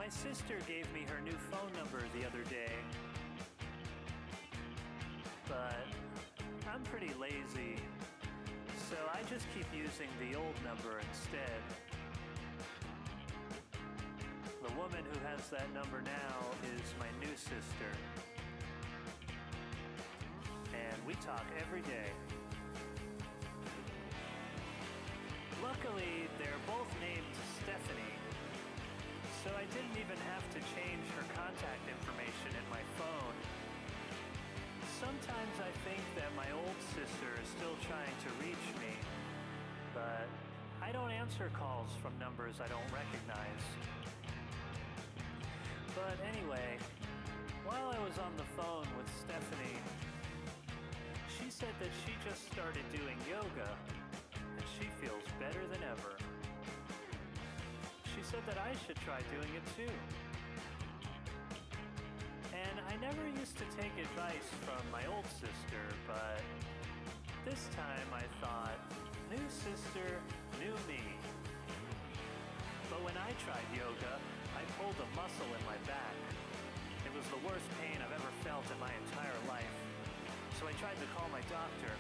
My sister gave me her new phone number the other day, but I'm pretty lazy, so I just keep using the old number instead. The woman who has that number now is my new sister, and we talk every day. Luckily, they're both named Stephanie, so I didn't even have to change her contact information in my phone. Sometimes I think that my old sister is still trying to reach me, but I don't answer calls from numbers I don't recognize. But anyway, while I was on the phone with Stephanie, she said that she just started doing yoga and she feels better than ever. She said that I should try doing it too. And I never used to take advice from my old sister, but this time I thought, new sister, new me. But when I tried yoga, I pulled a muscle in my back. It was the worst pain I've ever felt in my entire life. So I tried to call my doctor,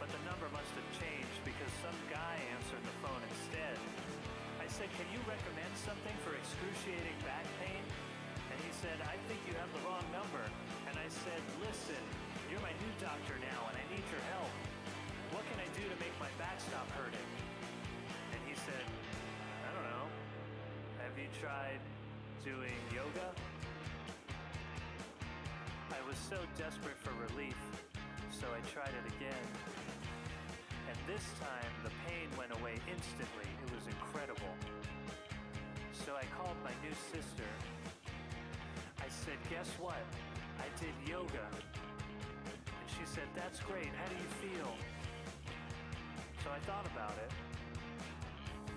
but the number must have changed because some guy answered the phone instead. I said, can you recommend something for excruciating back pain? And he said, I think you have the wrong number. And I said, listen, you're my new doctor now and I need your help. What can I do to make my back stop hurting? And he said, I don't know. Have you tried doing yoga? I was so desperate for relief, so I tried it again. And this time, the pain went away instantly. It was incredible. So I called my new sister. I said, guess what? I did yoga. And she said, that's great. How do you feel? So I thought about it.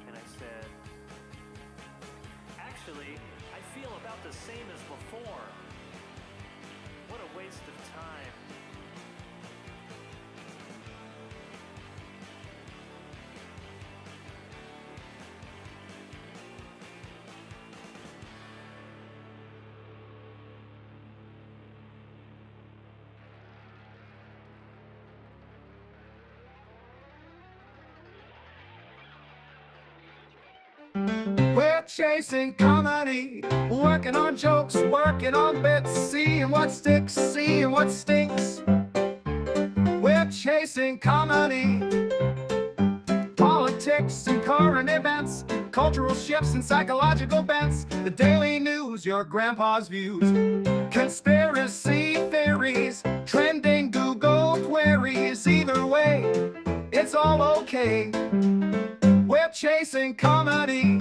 And I said, actually, I feel about the same as before. What a waste of time. We're chasing comedy, working on jokes, working on bits, seeing what sticks, seeing what stinks. We're chasing comedy, politics and current events, cultural shifts and psychological bents, the daily news, your grandpa's views, conspiracy theories, trending Google queries. Either way, it's all okay. We're chasing comedy.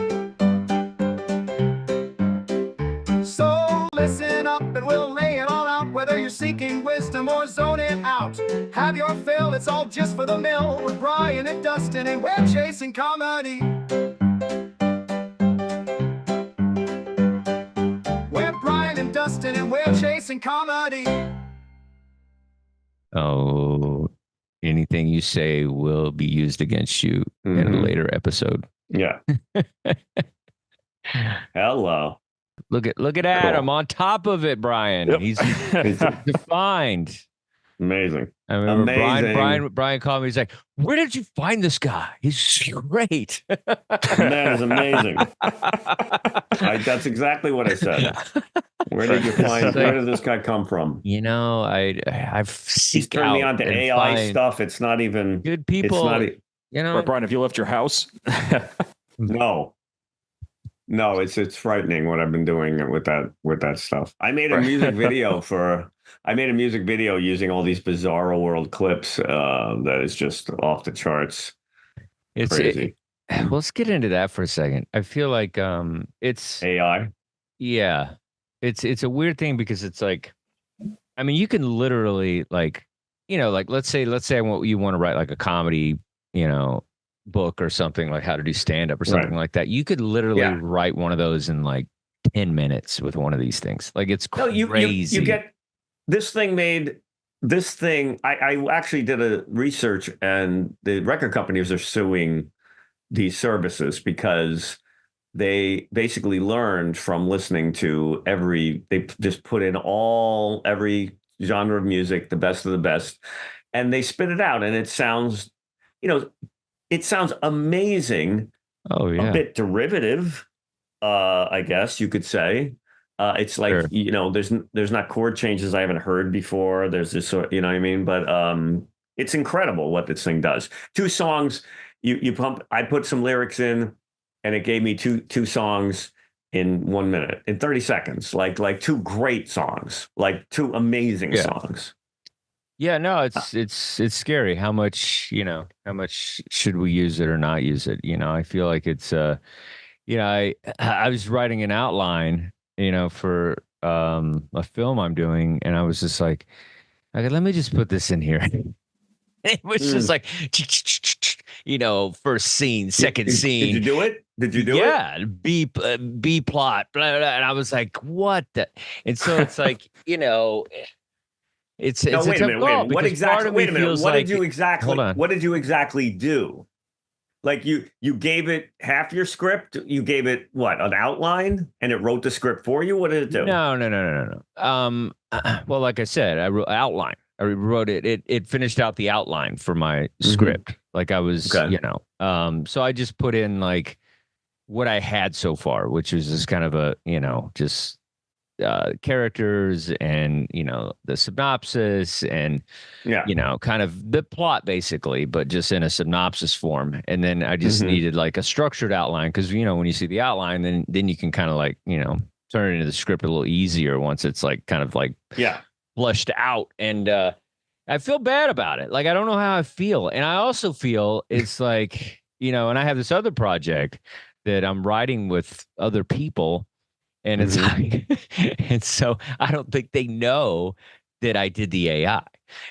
So listen up and we'll lay it all out. Whether you're seeking wisdom or zoning out, have your fill, it's all just for the mill. With Brian and Dustin and we're chasing comedy. We're Brian and Dustin and we're chasing comedy. Oh, anything you say will be used against you in a later episode. Yeah. Hello. Look at Adam on top of it, Brian. Yep. He's defined. Amazing. I remember Amazing. Brian called me. He's like, "Where did you find this guy? He's great." That is amazing. That's exactly what I said. Where did you find? Where did this guy come from? You know, I've He's turned me on to AI stuff. It's not even good people. It's not. You know, or Brian, have you left your house? No, it's frightening what I've been doing with that stuff. I made a music video using all these bizarro world clips that is just off the charts. It's crazy. Let's get into that for a second. I feel like it's AI. Yeah. It's a weird thing because it's like, I mean, you can literally like, you know, like let's say you want to write like a comedy, you know, book or something, like how to do stand-up or something like that. You could literally write one of those in like 10 minutes with one of these things. Like it's crazy. You get this thing made. This thing, I actually did a research, and the record companies are suing these services because they basically learned from listening to they just put in every genre of music, the best of the best, and they spit it out, and it sounds, it sounds amazing. Oh yeah. A bit derivative, I guess you could say. It's like, Sure. There's not chord changes I haven't heard before. There's this sort, you know what I mean? But it's incredible what this thing does. 2 songs, you pump. I put some lyrics in, and it gave me two songs in 1 minute, in 30 seconds. Like 2 great songs, like 2 amazing songs. Yeah, no, it's scary how much should we use it or not use it? I feel like it's I was writing an outline, for a film I'm doing, and I was just like, okay, let me just put this in here. It was just like, first scene, second scene. Did you do it? Did you do it? Yeah, B plot, blah, blah, and I was like, what the? And so it's like, it's no, wait a minute. What exactly? Wait a minute. What did you exactly? Hold on. What did you exactly do? Like you gave it half your script. You gave it what, an outline, and it wrote the script for you. What did it do? No. Well, like I said, I wrote outline. I wrote it. It finished out the outline for my script. Like I was, so I just put in like what I had so far, which was just kind of a, just characters and, the synopsis and, kind of the plot basically, but just in a synopsis form. And then I just needed like a structured outline. Cause when you see the outline, then you can kind of like, turn it into the script a little easier once it's like kind of like, flushed out. And I feel bad about it. Like, I don't know how I feel. And I also feel it's like, and I have this other project that I'm writing with other people. And it's like, and so I don't think they know that I did the AI.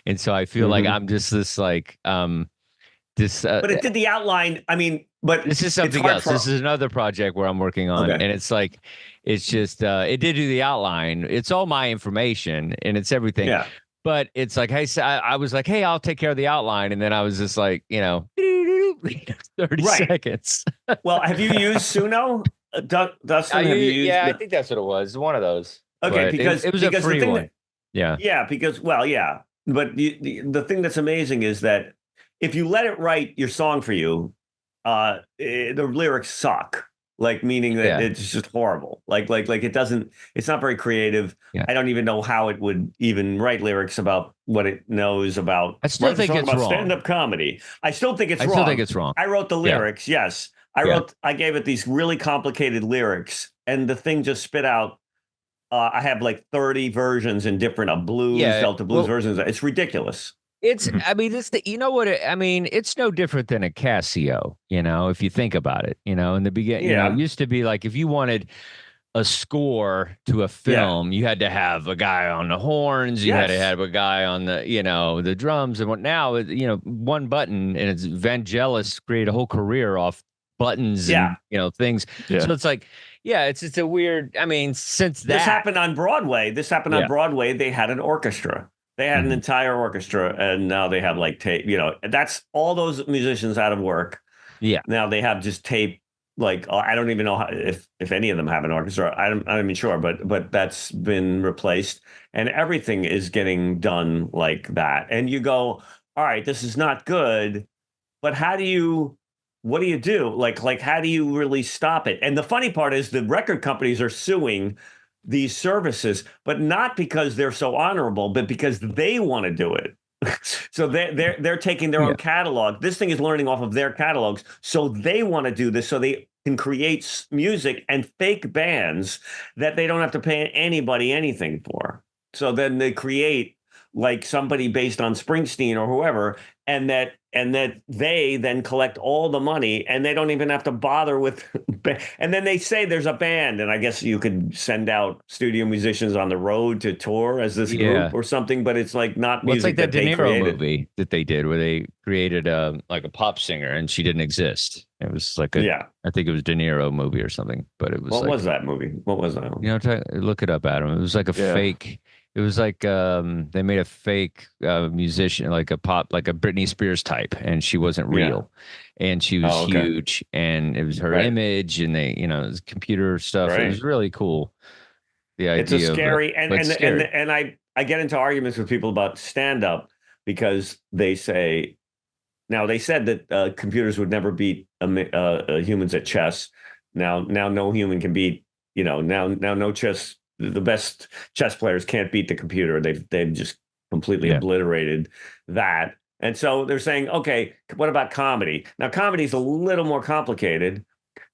And so I feel like I'm just this like, but it did the outline. I mean, but this is something else. This is another project where I'm working on. And it's like, it's just, it did do the outline. It's all my information and it's everything. Yeah. But it's like, hey, I was like, hey, I'll take care of the outline. And then I was just like, 30 seconds. Well, have you used Suno? Dustin, have you used? Yeah, I think that's what it was. One of those. Okay, because it was a free one. Yeah, because but the thing that's amazing is that if you let it write your song for you, the lyrics suck. Like, meaning that it's just horrible. Like it doesn't. It's not very creative. Yeah. I don't even know how it would even write lyrics about what it knows about. I still think it's wrong. Stand-up comedy. I still think it's wrong. I still think it's wrong. I wrote the lyrics. Yeah. Yes. I gave it these really complicated lyrics, and the thing just spit out. I have like 30 versions in different blues, Delta blues versions. It's ridiculous. It's, I mean, it's it's no different than a Casio, if you think about it, in the beginning, it used to be like, if you wanted a score to a film, you had to have a guy on the horns, you had to have a guy on the, the drums, and what now, one button, and it's Vangelis created a whole career off buttons and things. So it's like, it's a weird, since that this happened on Broadway, they had an orchestra. They had an entire orchestra, and now they have like tape, that's all those musicians out of work. Yeah. Now they have just tape. Like, I don't even know if any of them have an orchestra. I'm not even sure, but that's been replaced, and everything is getting done like that. And you go, all right, this is not good, but what do you do? Like, how do you really stop it? And the funny part is the record companies are suing these services, but not because they're so honorable, but because they want to do it. So they're taking their own catalog. This thing is learning off of their catalogs. So they want to do this so they can create music and fake bands that they don't have to pay anybody anything for. So then they create like somebody based on Springsteen or whoever, and that they then collect all the money, and they don't even have to bother with. And then they say there's a band, and I guess you could send out studio musicians on the road to tour as this group or something. But it's like not music. It's like that De Niro movie that they did, where they created like a pop singer, and she didn't exist. It was like I think it was De Niro movie or something. But it was what was that movie? What was that? Look it up, Adam. It was like a fake. It was like they made a fake musician, like a Britney Spears type, and she wasn't real, and she was huge, and it was her image, and they, it was computer stuff. It was really cool. The idea it's a scary, of it, and I get into arguments with people about stand up because they say, now they said that computers would never beat humans at chess. Now no human can beat, now no chess. The best chess players can't beat the computer. They've just completely obliterated that. And so they're saying, okay, what about comedy? Now, comedy is a little more complicated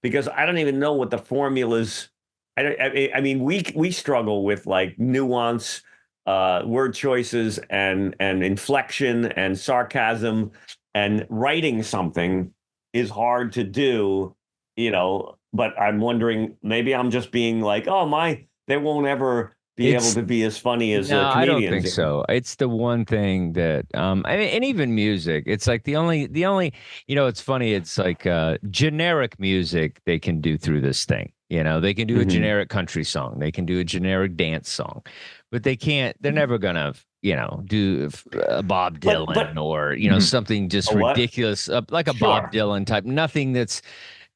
because I don't even know what the formulas. I mean, we struggle with like nuance, word choices, and inflection and sarcasm, and writing something is hard to do, But I'm wondering, maybe I'm just being like, they won't ever be able to be as funny as comedians. I don't think so. It's the one thing that, and even music, it's like the only, it's funny. It's like generic music they can do through this thing. They can do a generic country song. They can do a generic dance song, but they can't, they're never going to, do a Bob Dylan or, something just ridiculous, like a Bob Dylan type, nothing that's,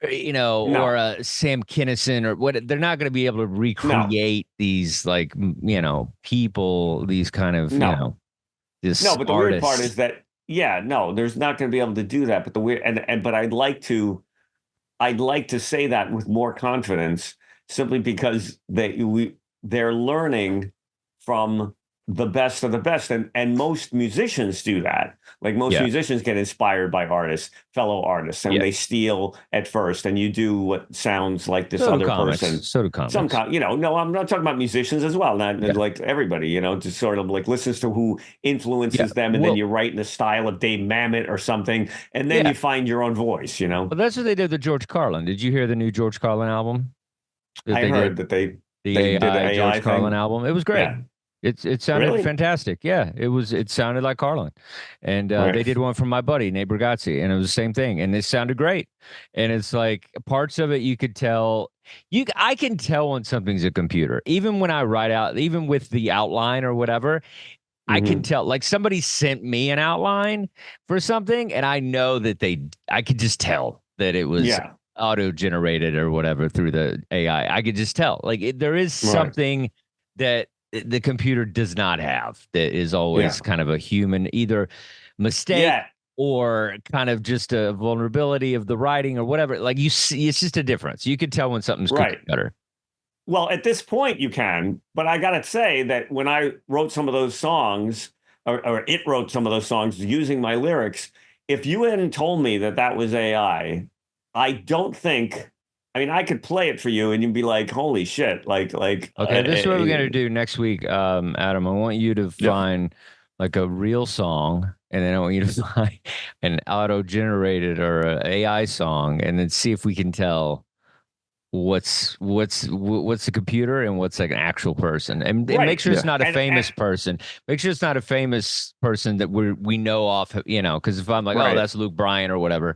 or a Sam Kinison or what. They're not going to be able to recreate these, like, people, these kind of, this. No, but the weird part is that, there's not going to be able to do that. But the weird, but I'd like to say that with more confidence, simply because they're learning from the best of the best, and most musicians do that. Like most musicians get inspired by fellow artists, and they steal at first, and you do what sounds like this other person. So do comics. No, I'm not talking about musicians as well. Not like everybody, just sort of like listens to who influences them, and then you write in the style of Dave Mamet or something, and then you find your own voice. Well, that's what they did with George Carlin. Did you hear the new George Carlin album? I heard that they did the AI George thing. Carlin album. It was great. Yeah. It sounded fantastic. Yeah, it sounded like Carlin. And they did one from my buddy, Nate Brigazzi, and it was the same thing. And it sounded great. And it's like parts of it you could tell. I can tell when something's a computer. Even when I write out, even with the outline or whatever, I can tell. Like somebody sent me an outline for something, and I know that I could just tell that it was auto-generated or whatever through the AI. I could just tell. Like there is something that the computer does not have that is always kind of a human either mistake or kind of just a vulnerability of the writing or whatever. Like you see, it's just a difference. You can tell when something's cookie cutter. Well, at this point you can, but I got to say that when I wrote some of those songs, or it wrote some of those songs using my lyrics, if you hadn't told me that was AI, I don't think. I mean, I could play it for you, and you'd be like, "Holy shit!" Like. Okay, this is what we're gonna do next week, Adam. I want you to find like a real song, and then I want you to find an auto-generated or an AI song, and then see if we can tell what's the computer and what's like an actual person, and make sure it's not a famous person. Make sure it's not a famous person that we know off. Because if I'm like, oh, that's Luke Bryan or whatever,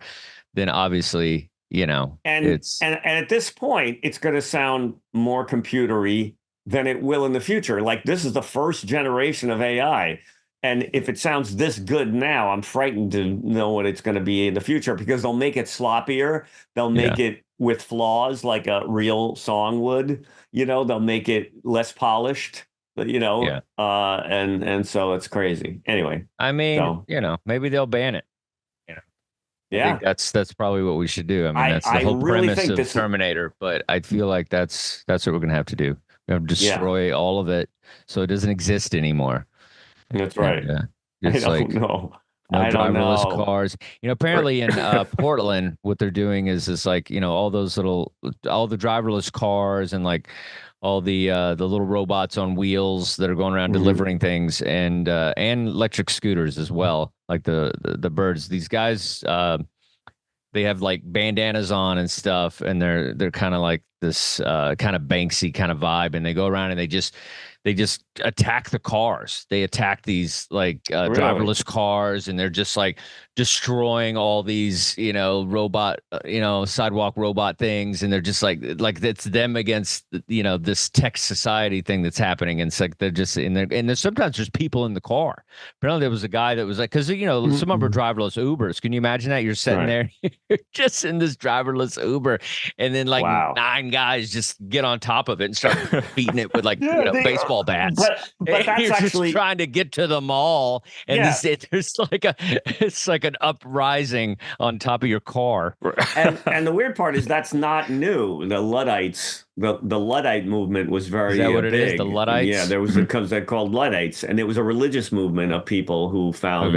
then obviously. And at this point, it's going to sound more computery than it will in the future. Like this is the first generation of AI. And if it sounds this good now, I'm frightened to know what it's going to be in the future because they'll make it sloppier. They'll make it with flaws like a real song would, they'll make it less polished, and so it's crazy. Anyway, I mean, maybe they'll ban it. I think that's probably what we should do. I mean, that's the whole premise of Terminator, but I feel like that's what we're going to have to do. We have to destroy all of it so it doesn't exist anymore. That's right. It's I don't know. No driverless cars. Apparently in Portland, what they're doing is like, all the driverless cars and like all the little robots on wheels that are going around delivering things and electric scooters as well. Like the birds, these guys, they have like bandanas on and stuff. And they're kind of like this kind of Banksy kind of vibe. And they go around and they just they just attack the cars. They attack these like driverless cars, and they're just like destroying all these, robot, sidewalk robot things. And they're just like it's them against, this tech society thing that's happening. And it's like they're just in there, and there's sometimes there's people in the car. Apparently there was a guy that was like, because some of them are driverless Ubers. Can you imagine that? You're sitting there, you're just in this driverless Uber, and then like 9 guys just get on top of it and start beating it with like baseball bats. But that's you're actually just trying to get to the mall, and there's like an uprising on top of your car. And the weird part is that's not new. The Luddites, the Luddite movement was very big. Is that what it is? The Luddites? Yeah, there was because they're called Luddites, and it was a religious movement of people who found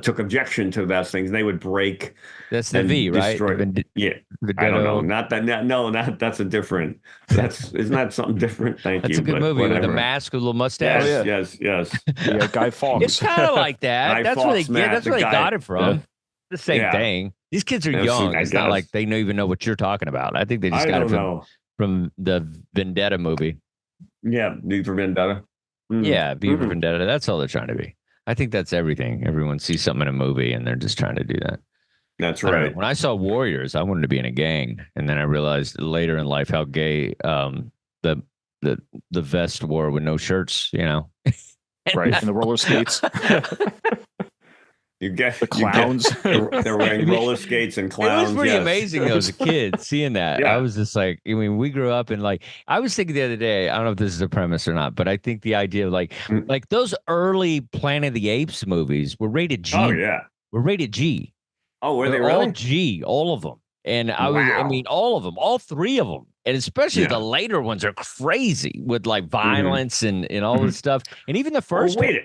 took objection to those things. They would break. That's the V, right? I don't know. Not that. No, that's a different. Isn't that something different? Thank you. That's a good movie with the mask with a little mustache. Yes. Yeah, Guy Fawkes. It's kind of like that. That's where they get. That's where they got it from. Yeah. The same thing. These kids are young. It's not like they don't even know what you're talking about. I think they just got it from the Vendetta movie. Yeah, V for Vendetta. Yeah, V for Vendetta. That's all they're trying to be. I think that's everything. Everyone sees something in a movie and they're just trying to do that. That's right. When I saw Warriors, I wanted to be in a gang, and then I realized later in life how gay the vest wore with no shirts. Right, and the roller skates. You get the clowns. They're wearing roller skates and clowns. It was pretty amazing though, as a kid, seeing that. Yeah. I was just like, we grew up in I was thinking the other day, I don't know if this is a premise or not, but I think the idea of like those early Planet of the Apes movies were rated G. Oh yeah. Were rated G. Oh, were they They're really? all G, all of them. And all of them, all 3 of them. And especially the later ones are crazy with like violence and all this stuff. And even the first one,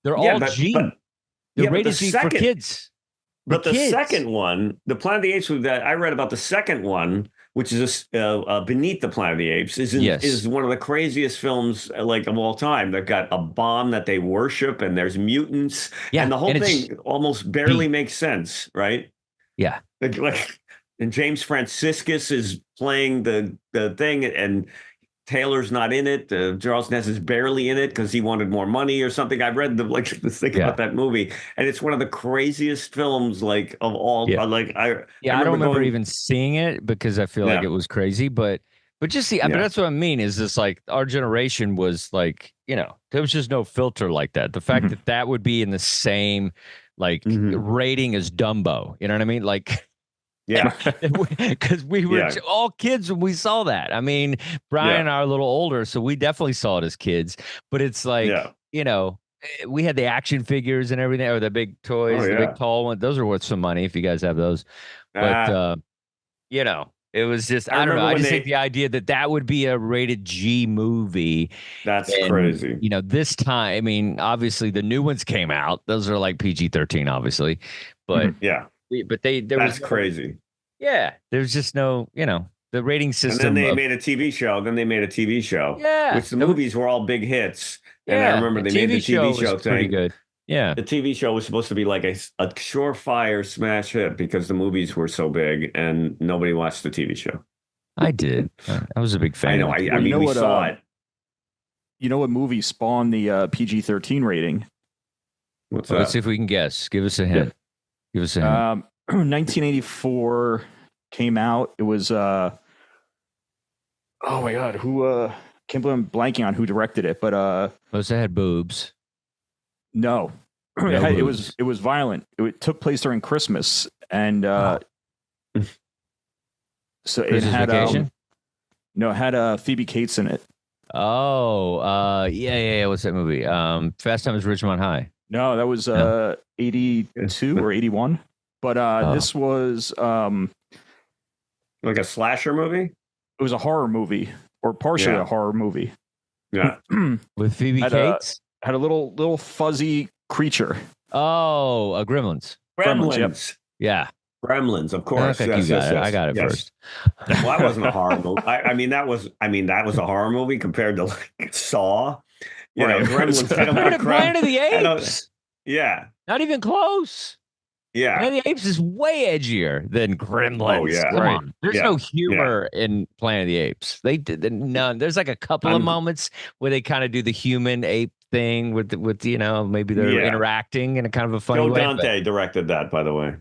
they're all G. They're rated G for kids. But the second one, the Planet of the Apes, that I read about the second one, which is Beneath the Planet of the Apes, is one of the craziest films of all time. They've got a bomb that they worship, and there's mutants, and the whole thing almost barely makes sense, right? Yeah, and James Franciscus is playing the thing, and Taylor's not in it. Charles Ness is barely in it because he wanted more money or something. I read this thing about that movie, and it's one of the craziest films of all. Yeah. I don't remember even seeing it because I feel like it was crazy, but just but that's what I mean is this our generation was there was just no filter like that. The fact that would be in the same rating as Dumbo, you know what I mean? Yeah, because we were all kids when we saw that. I mean, Brian and I are a little older, so we definitely saw it as kids. But it's we had the action figures and everything, or the big toys, the big tall ones. Those are worth some money if you guys have those. But it was just I don't know. I just think the idea that would be a rated G movie. That's crazy. This time, I mean, obviously the new ones came out. Those are PG-13, obviously, but But that's crazy. Yeah, there's just no, the rating system. And then they made a TV show. Yeah, which the movies were all big hits. And I remember they made the TV show thing. Pretty good. Yeah, the TV show was supposed to be like a surefire smash hit because the movies were so big and nobody watched the TV show. I did. I was a big fan. I know. I mean, we saw it. You know what movie spawned the PG-13 rating? What's that? Let's see if we can guess. Give us a hint. Give us a hint. 1984 came out. It was oh my god, who can't believe I'm blanking on who directed it, but most had boobs. No. It was violent. It took place during Christmas, and so it had it had Phoebe Cates in it. Oh, yeah. What's that movie? Fast Times at Ridgemont High. No, that was 82 or 81. But this was like a slasher movie? It was a horror movie, or partially a horror movie. Yeah. With Phoebe Cates? Had a little fuzzy creature. Oh, Gremlins. Gremlins. Yeah. Gremlins, of course. Yes. I got it first. Well, that wasn't a horror movie. I mean, that was a horror movie compared to Saw. Gremlins. Planet of the Apes. Yeah. Not even close. Yeah. Planet of the Apes is way edgier than Gremlins. Oh, yeah. Come Right. on. There's no humor in Planet of the Apes. They did none. There's like a couple of moments where they kind of do the human ape thing with maybe they're interacting in a kind of a funny way. Joe Dante directed that, by the way.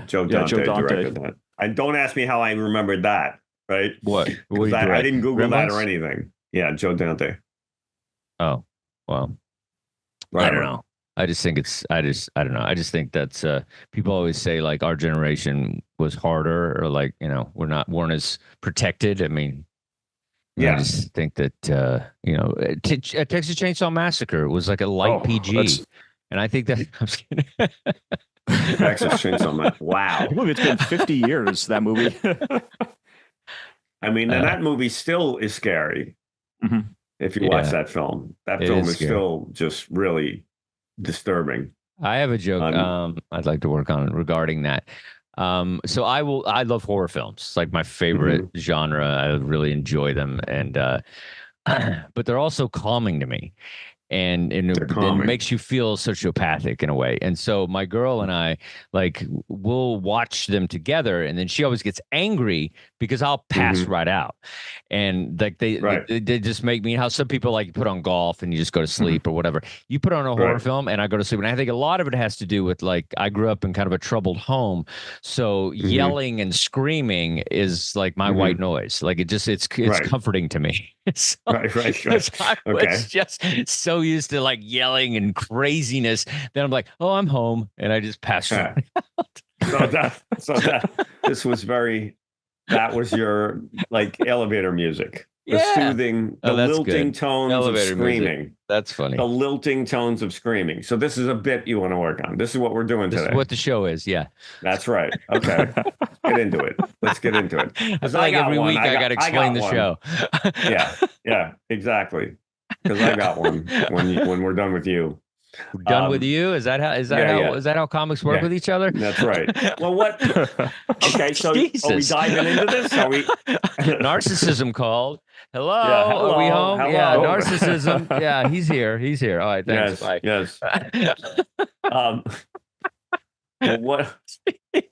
Joe Dante directed that. And don't ask me how I remembered that, right? What? Because I didn't Google that or anything. Yeah, Joe Dante. Oh, well. Right. I don't know. I just think I don't know. I just think that's people always say like our generation was harder or like, weren't as protected. I mean, I just think that, Texas Chainsaw Massacre was like a light PG. And I think that I'm just kidding. Texas Chainsaw Massacre. Wow. It's been 50 years, that movie. I mean, and that movie still is scary. Mm-hmm. If you watch that film. That film is still just really disturbing. I have a joke I'd like to work on regarding that. So I love horror films. It's like my favorite genre. I really enjoy them, and but they're also calming to me. And it makes you feel sociopathic in a way. And so my girl and I, like, we'll watch them together, and then she always gets angry because I'll pass right out. And like they just make me, how some people like put on golf and you just go to sleep or whatever. You put on a horror film and I go to sleep. And I think a lot of it has to do with, like, I grew up in kind of a troubled home, so yelling and screaming is like my white noise. Like it's comforting to me. So, I was just so used to like yelling and craziness. Then I'm like, oh, I'm home, and I just pass out. That was your like elevator music. The soothing, the lilting tones of screaming. Music. That's funny. The lilting tones of screaming. So this is a bit you want to work on. This is what we're doing today. This is what the show is. Yeah. That's right. Okay. Get into it. Let's get into it. I feel like every week I got to explain the show. Yeah, exactly. Because I got one when we're done with you. We're done with you? Is that how comics work with each other? That's right. Well, what? Okay, so are we diving into this? Are we? Narcissism called. Hello, hello, are we home? hello. Yeah, narcissism. Yeah, he's here. All right, thanks. Yes. Bye. Well, what?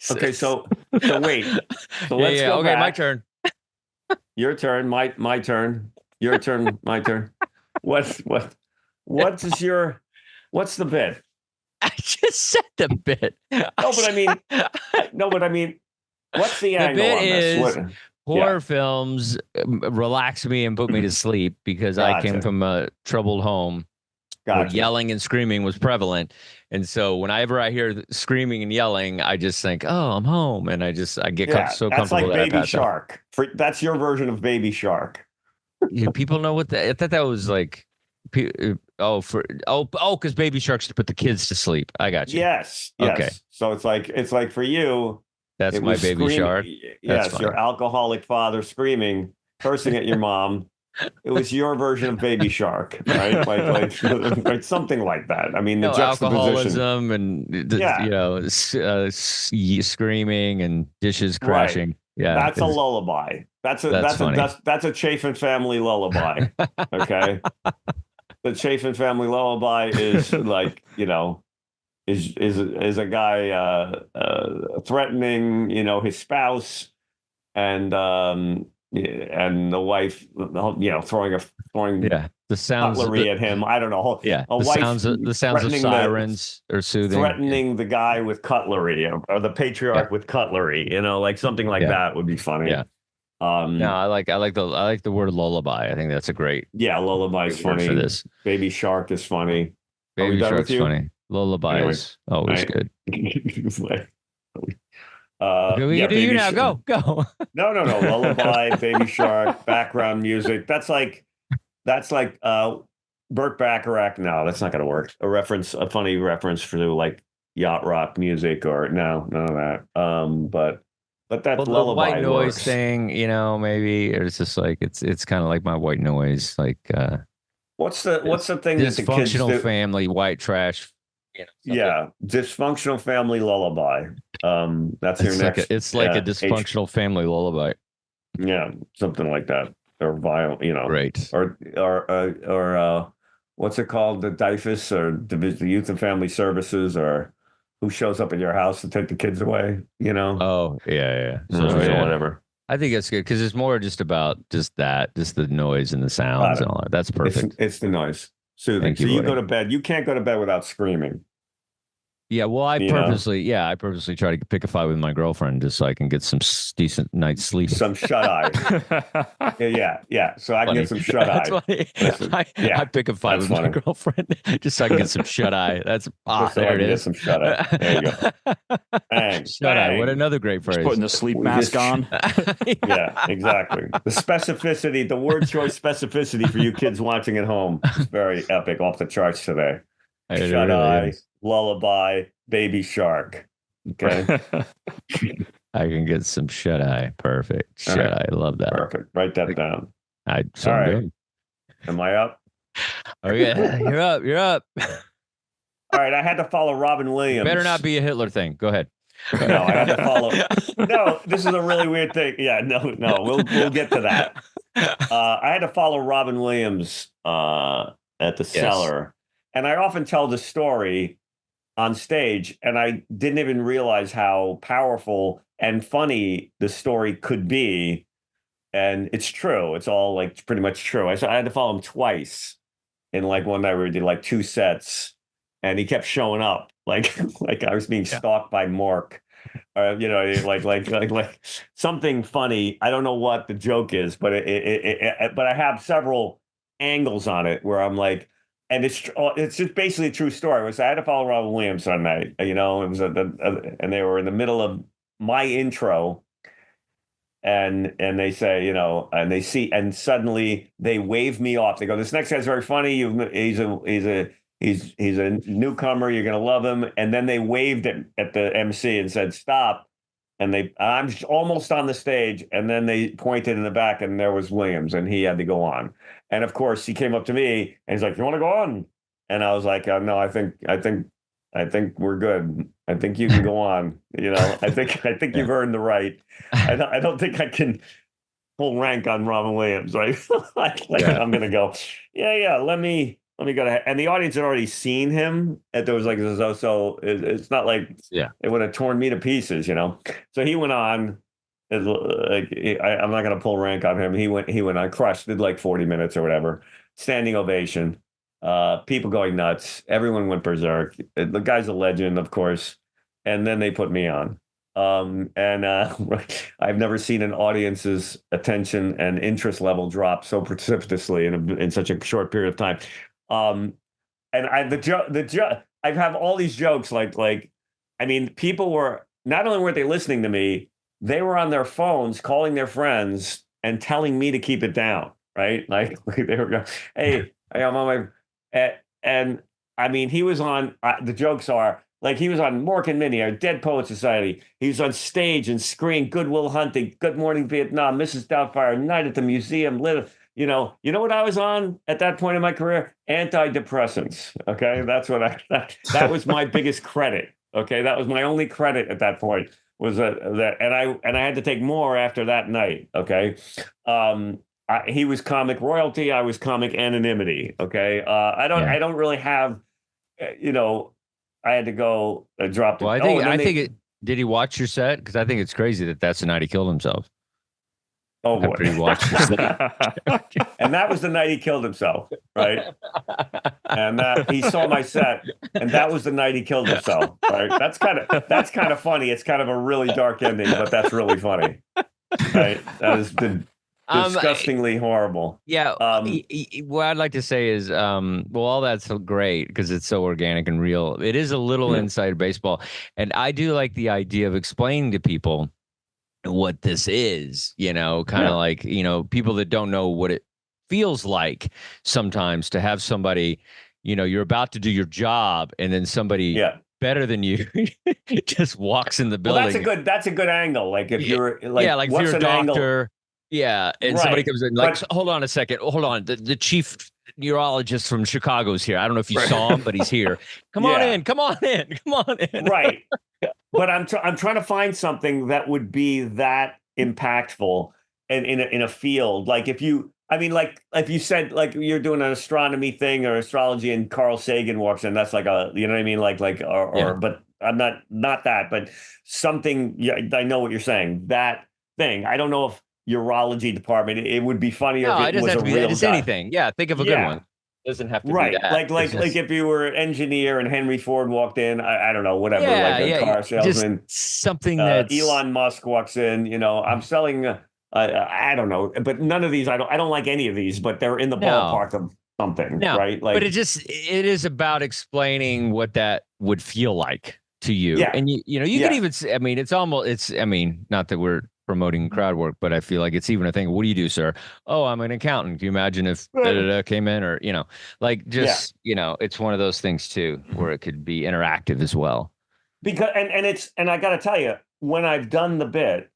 Okay, so wait. So let's go okay, back. my turn. Your turn. My turn. Your turn. My turn. What's the bit? I just said the bit. No, but I mean, what's the angle bit on this? Is horror films relax me and put me to sleep because I came from a troubled home where yelling and screaming was prevalent. And so whenever I hear screaming and yelling, I just think, oh, I'm home. And I get so comfortable. That's like that Baby Shark. That's your version of Baby Shark. People know what I thought that was like. Because Baby Shark's to put the kids to sleep. I got you. Yes. Okay. So it's like for you. That's my Baby Shark. Yes, your alcoholic father screaming, cursing at your mom. It was your version of Baby Shark, right? like something like that. I mean, the alcoholism and screaming and dishes crashing. Right. Yeah, that's a lullaby. That's a Chafin family lullaby. Okay. The Chafin family lullaby is like, is a guy threatening, his spouse and the wife, throwing the sounds cutlery at him. I don't know. The sounds of sirens are soothing. Threatening the guy with cutlery or the patriarch with cutlery. Like something like that would be funny. Yeah. I like the word lullaby. I think that's a great. Yeah, lullaby is funny. For this. Baby Shark is funny. Baby Shark's funny. Lullaby is always good. You now. Go. No. Lullaby, Baby Shark, background music. That's like Burt Bacharach. No, that's not going to work. A funny reference to like yacht rock music or none of that. But that lullaby the white noise works. thing, maybe, or it's just like it's kind of like my white noise. Like what's the thing that the kids do? Dysfunctional family, white trash. Dysfunctional family lullaby. That's your next. It's like a dysfunctional family lullaby. Yeah, something like that, or violent. Right. Or what's it called? The DYFS or the Youth and Family Services, or who shows up at your house to take the kids away, you know? Oh, yeah. So whatever. I think that's good because it's more just about just the noise and the sounds and all that. That's perfect. It's the noise. Soothing. So you go to bed. You can't go to bed without screaming. Yeah, well, I purposely try to pick a fight with my girlfriend just so I can get some decent night's sleep. Some shut eye. yeah. So I can get some shut eye. I pick a fight with my girlfriend just so I can get some shut eye. That's there it is. Get some shut eye. There you go. Bang, shut eye. What another great phrase. Just putting the sleep mask on. Yeah, exactly. The specificity, the word choice specificity for you kids watching at home is very epic, off the charts today. Shut eye. Lullaby, baby shark. Okay. I can get some shut eye. Perfect. Shut eye. I love that. Perfect. Write that down. All right. Good. Am I up? Okay. You're up. All right. I had to follow Robin Williams. Better not be a Hitler thing. Go ahead. No, I had to follow. No, this is a really weird thing. Yeah, no. We'll get to that. I had to follow Robin Williams at the Cellar. And I often tell the story on stage, and I didn't even realize how powerful and funny the story could be. And it's true. It's all like pretty much true. I had to follow him twice in like one night where we did like 2 sets, and he kept showing up like I was being stalked by Mark. Like something funny. I don't know what the joke is, but but I have several angles on it where I'm like, and it's just basically a true story. I had to follow Robin Williams one night, it was and they were in the middle of my intro, and they say, and they see, and suddenly they wave me off. They go, "This next guy's very funny. He's a newcomer. You're gonna love him." And then they waved at the MC and said, "Stop." And I'm almost on the stage, and then they pointed in the back, and there was Williams, and he had to go on. And of course, he came up to me, and he's like, "You want to go on?" And I was like, "No, I think we're good. I think you can go on. I think you've earned the right. I don't think I can pull rank on Robin Williams, right? I'm gonna go. Yeah. Let me go ahead." And the audience had already seen him. And there was like, so it's not like it would have torn me to pieces, So he went on. I'm not going to pull rank on him. He went on, crushed, did like 40 minutes or whatever. Standing ovation. People going nuts. Everyone went berserk. The guy's a legend, of course. And then they put me on. I've never seen an audience's attention and interest level drop so precipitously in such a short period of time. And I have all these jokes people were, not only weren't they listening to me, they were on their phones calling their friends and telling me to keep it down, right? Like they were going, "Hey, I'm on my," and I mean, he was on, the jokes are like, he was on Mork and Minnie, our Dead Poet Society. He was on stage and screamed Good Will Hunting, Good Morning Vietnam, Mrs. Doubtfire, Night at the Museum, you know what I was on at that point in my career? Antidepressants. Okay, that's what that was my biggest credit. Okay, that was my only credit at that point. Was that, and I had to take more after that night. Okay, he was comic royalty. I was comic anonymity. Okay, I don't really have, I had to go drop. Well, did he watch your set? Because I think it's crazy that's the night he killed himself. Oh boy, he watched and that was the night he killed himself, right? And he saw my set, and that was the night he killed himself, right? That's kind of funny. It's kind of a really dark ending, but that's really funny, right? That is disgustingly horrible. Yeah. What I'd like to say is, all that's so great because it's so organic and real. It is a little inside baseball, and I do like the idea of explaining to people what this is, kind of like, people that don't know what it feels like sometimes to have somebody, you're about to do your job and then somebody better than you just walks in the building. Well, that's a good angle. Like if you're like, if you're a doctor, and somebody comes in like, hold on a second, hold on, the chief neurologist from Chicago's here. I don't know if you saw him, but he's here. Come on in. Right. But I'm trying to find something that would be that impactful and in a field. Like if you I mean, like if you said like you're doing an astronomy thing or astrology, and Carl Sagan walks in, that's like a, you know what I mean, or but I'm not that, but something. Yeah, I know what you're saying. That thing. I don't know if urology department. It would be funnier if it was a real just guy. anything. Yeah, think of a good one. It doesn't have to be that. Like if you were an engineer and Henry Ford walked in, I don't know, whatever, like a car salesman. Just something that Elon Musk walks in, you know, I'm selling I don't know, but none of these I don't like any of these, but they're in the ballpark of something, right? Like, but it is about explaining what that would feel like to you. Yeah. And you can even I mean, I mean, not that we're promoting crowd work, but I feel like it's even a thing. What do you do, sir? Oh, I'm an accountant. Can you imagine if came in, or like just it's one of those things too where it could be interactive as well. Because and I got to tell you, when I've done the bit,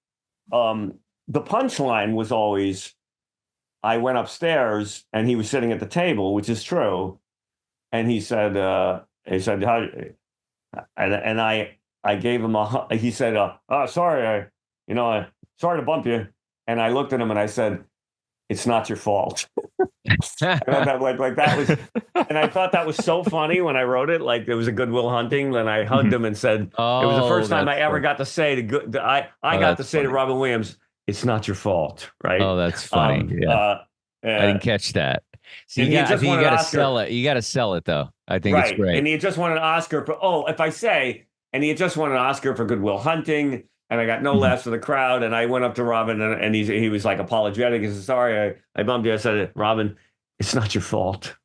the punchline was always, I went upstairs and he was sitting at the table, which is true, and he said how, and I gave him he said oh, sorry, sorry to bump you. And I looked at him and I said, it's not your fault. And I thought that was so funny when I wrote it. Like, it was a Good Will Hunting. Then I hugged him and said, it was the first time I ever got to say to Robin Williams, it's not your fault. Right. Oh, that's funny. I didn't catch that. So you got to sell it. You got to sell it though. I think it's great. And he had just won an Oscar for, and he had just won an Oscar for Good Will Hunting. And I got no laughs for the crowd. And I went up to Robin and he was like apologetic. He said, sorry, I bumped you. I said, Robin, it's not your fault.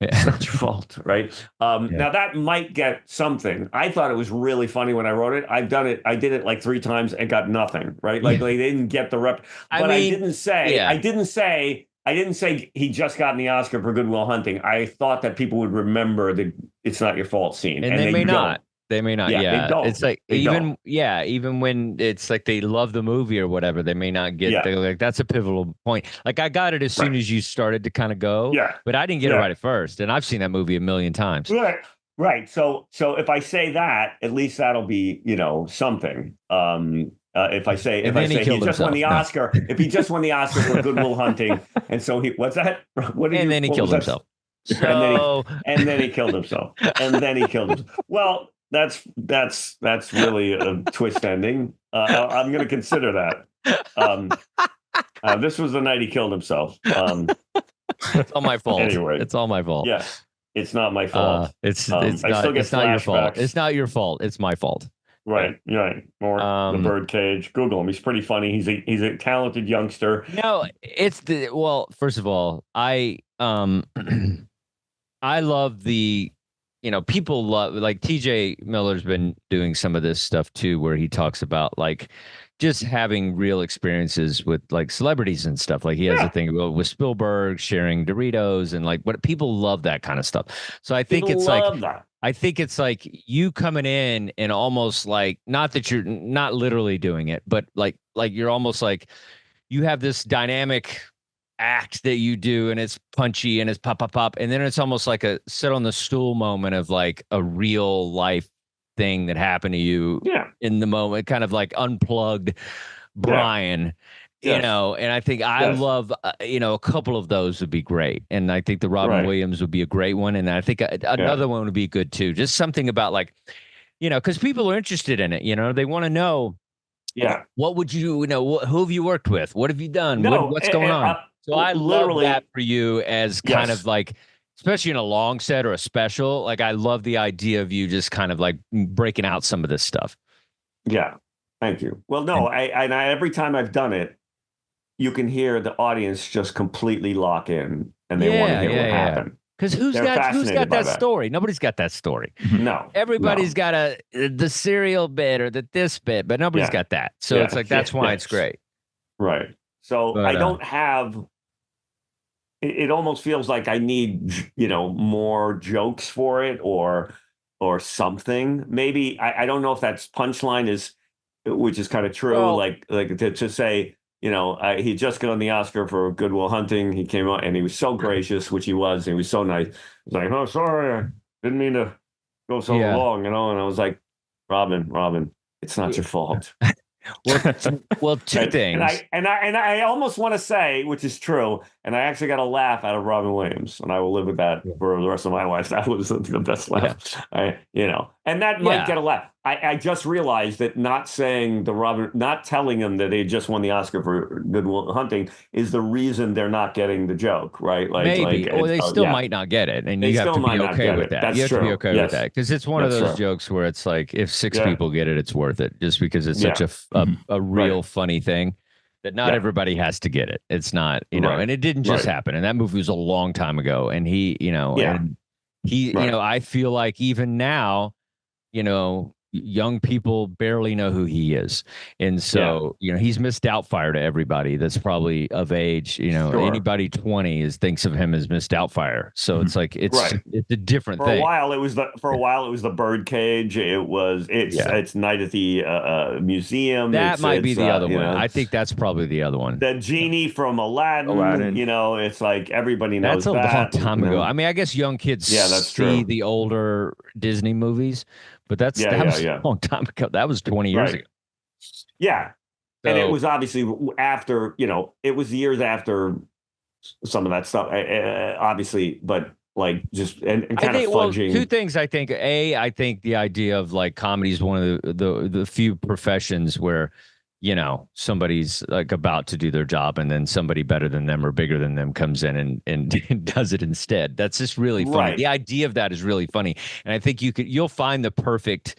It's not your fault. Right. Now that might get something. I thought it was really funny when I wrote it. I did it like 3 times and got nothing. Right. Like they didn't get the rep. But I didn't say he just got the Oscar for Good Will Hunting. I thought that people would remember the it's not your fault scene. And they may not. They may not. Yeah, they don't. It's like even when it's like they love the movie or whatever, they may not get. They're like, that's a pivotal point. Like I got it as soon as you started to kind of go. Yeah. But I didn't get it right at first, and I've seen that movie a million times. Right. So if I say that, at least that'll be something. If I say he just won the Oscar, if he just won the Oscar for Good Will Hunting, and so what's that? Then he killed himself. And then he killed himself. Well. That's really a twist ending. I'm going to consider that. This was the night he killed himself. It's all my fault. Anyway, it's all my fault. Yeah, it's not my fault. It's not your fault. It's not your fault. It's my fault. Right. Or the Birdcage. Google him. He's pretty funny. He's a talented youngster. No, first of all, I love the. People love, like TJ Miller's been doing some of this stuff too, where he talks about like just having real experiences with like celebrities and stuff. Like he has a thing with Spielberg sharing Doritos and like what people love that kind of stuff. So I think I think it's like you coming in and almost like, not that you're not literally doing it, but like you're almost like you have this dynamic act that you do and it's punchy and it's pop, and then it's almost like a sit on the stool moment of like a real life thing that happened to you in the moment, kind of like unplugged Brian, and I think I love a couple of those would be great, and I think the Robin Williams would be a great one, and I think another one would be good too, just something about like because people are interested in it, they want to know what would you who have you worked with, what have you done, what's going on. So I love that for you as kind of like, especially in a long set or a special, like I love the idea of you just kind of like breaking out some of this stuff. Yeah. Thank you. Well, no, I every time I've done it, you can hear the audience just completely lock in and they want to hear what happened. Because who's got that story? Nobody's got that story. No. Everybody's got the cereal bit or this bit, but nobody's got that. So it's like, that's why it's great. Right. So I don't have. It almost feels like I need, more jokes for it or something. Maybe I don't know if that's punchline which is kind of true. Well, like to say, he just got on the Oscar for Good Will Hunting. He came out and he was so gracious, which he was. And he was so nice. He's like, oh, sorry, I didn't mean to go so long, And I was like, Robin, it's not your fault. Well, two things. And I almost want to say, which is true, and I actually got a laugh out of Robin Williams, and I will live with that for the rest of my life. That was the best laugh, and that might get a laugh. I just realized that not telling them that they just won the Oscar for Good Will Hunting is the reason they're not getting the joke, right? Maybe, or they still might not get it, and you have to be okay with that. You have to be okay with that because it's one of those jokes where it's like if 6 people get it, it's worth it, just because it's such a real funny thing that not everybody has to get it. It's not, and it didn't just happen. And that movie was a long time ago, and he, I feel like even now, young people barely know who he is. And so, he's Miss Doubtfire to everybody that's probably of age. Anybody 20 thinks of him as Miss Doubtfire. So it's like it's a different thing. For a while it was the Birdcage. It's Night at the Museum. That might be the other one. I think that's probably the other one. The genie from Aladdin. It's like everybody knows that's a long time ago. I mean, I guess young kids see the older Disney movies. But that was a long time ago. That was 20 years ago. Yeah. So, and it was obviously after, it was years after some of that stuff, obviously, but like just and kind of fudging. Two things I think. I think the idea of like comedy is one of the few professions where, somebody's like about to do their job and then somebody better than them or bigger than them comes in and does it instead. That's just really funny. Right. The idea of that is really funny. And I think you'll find the perfect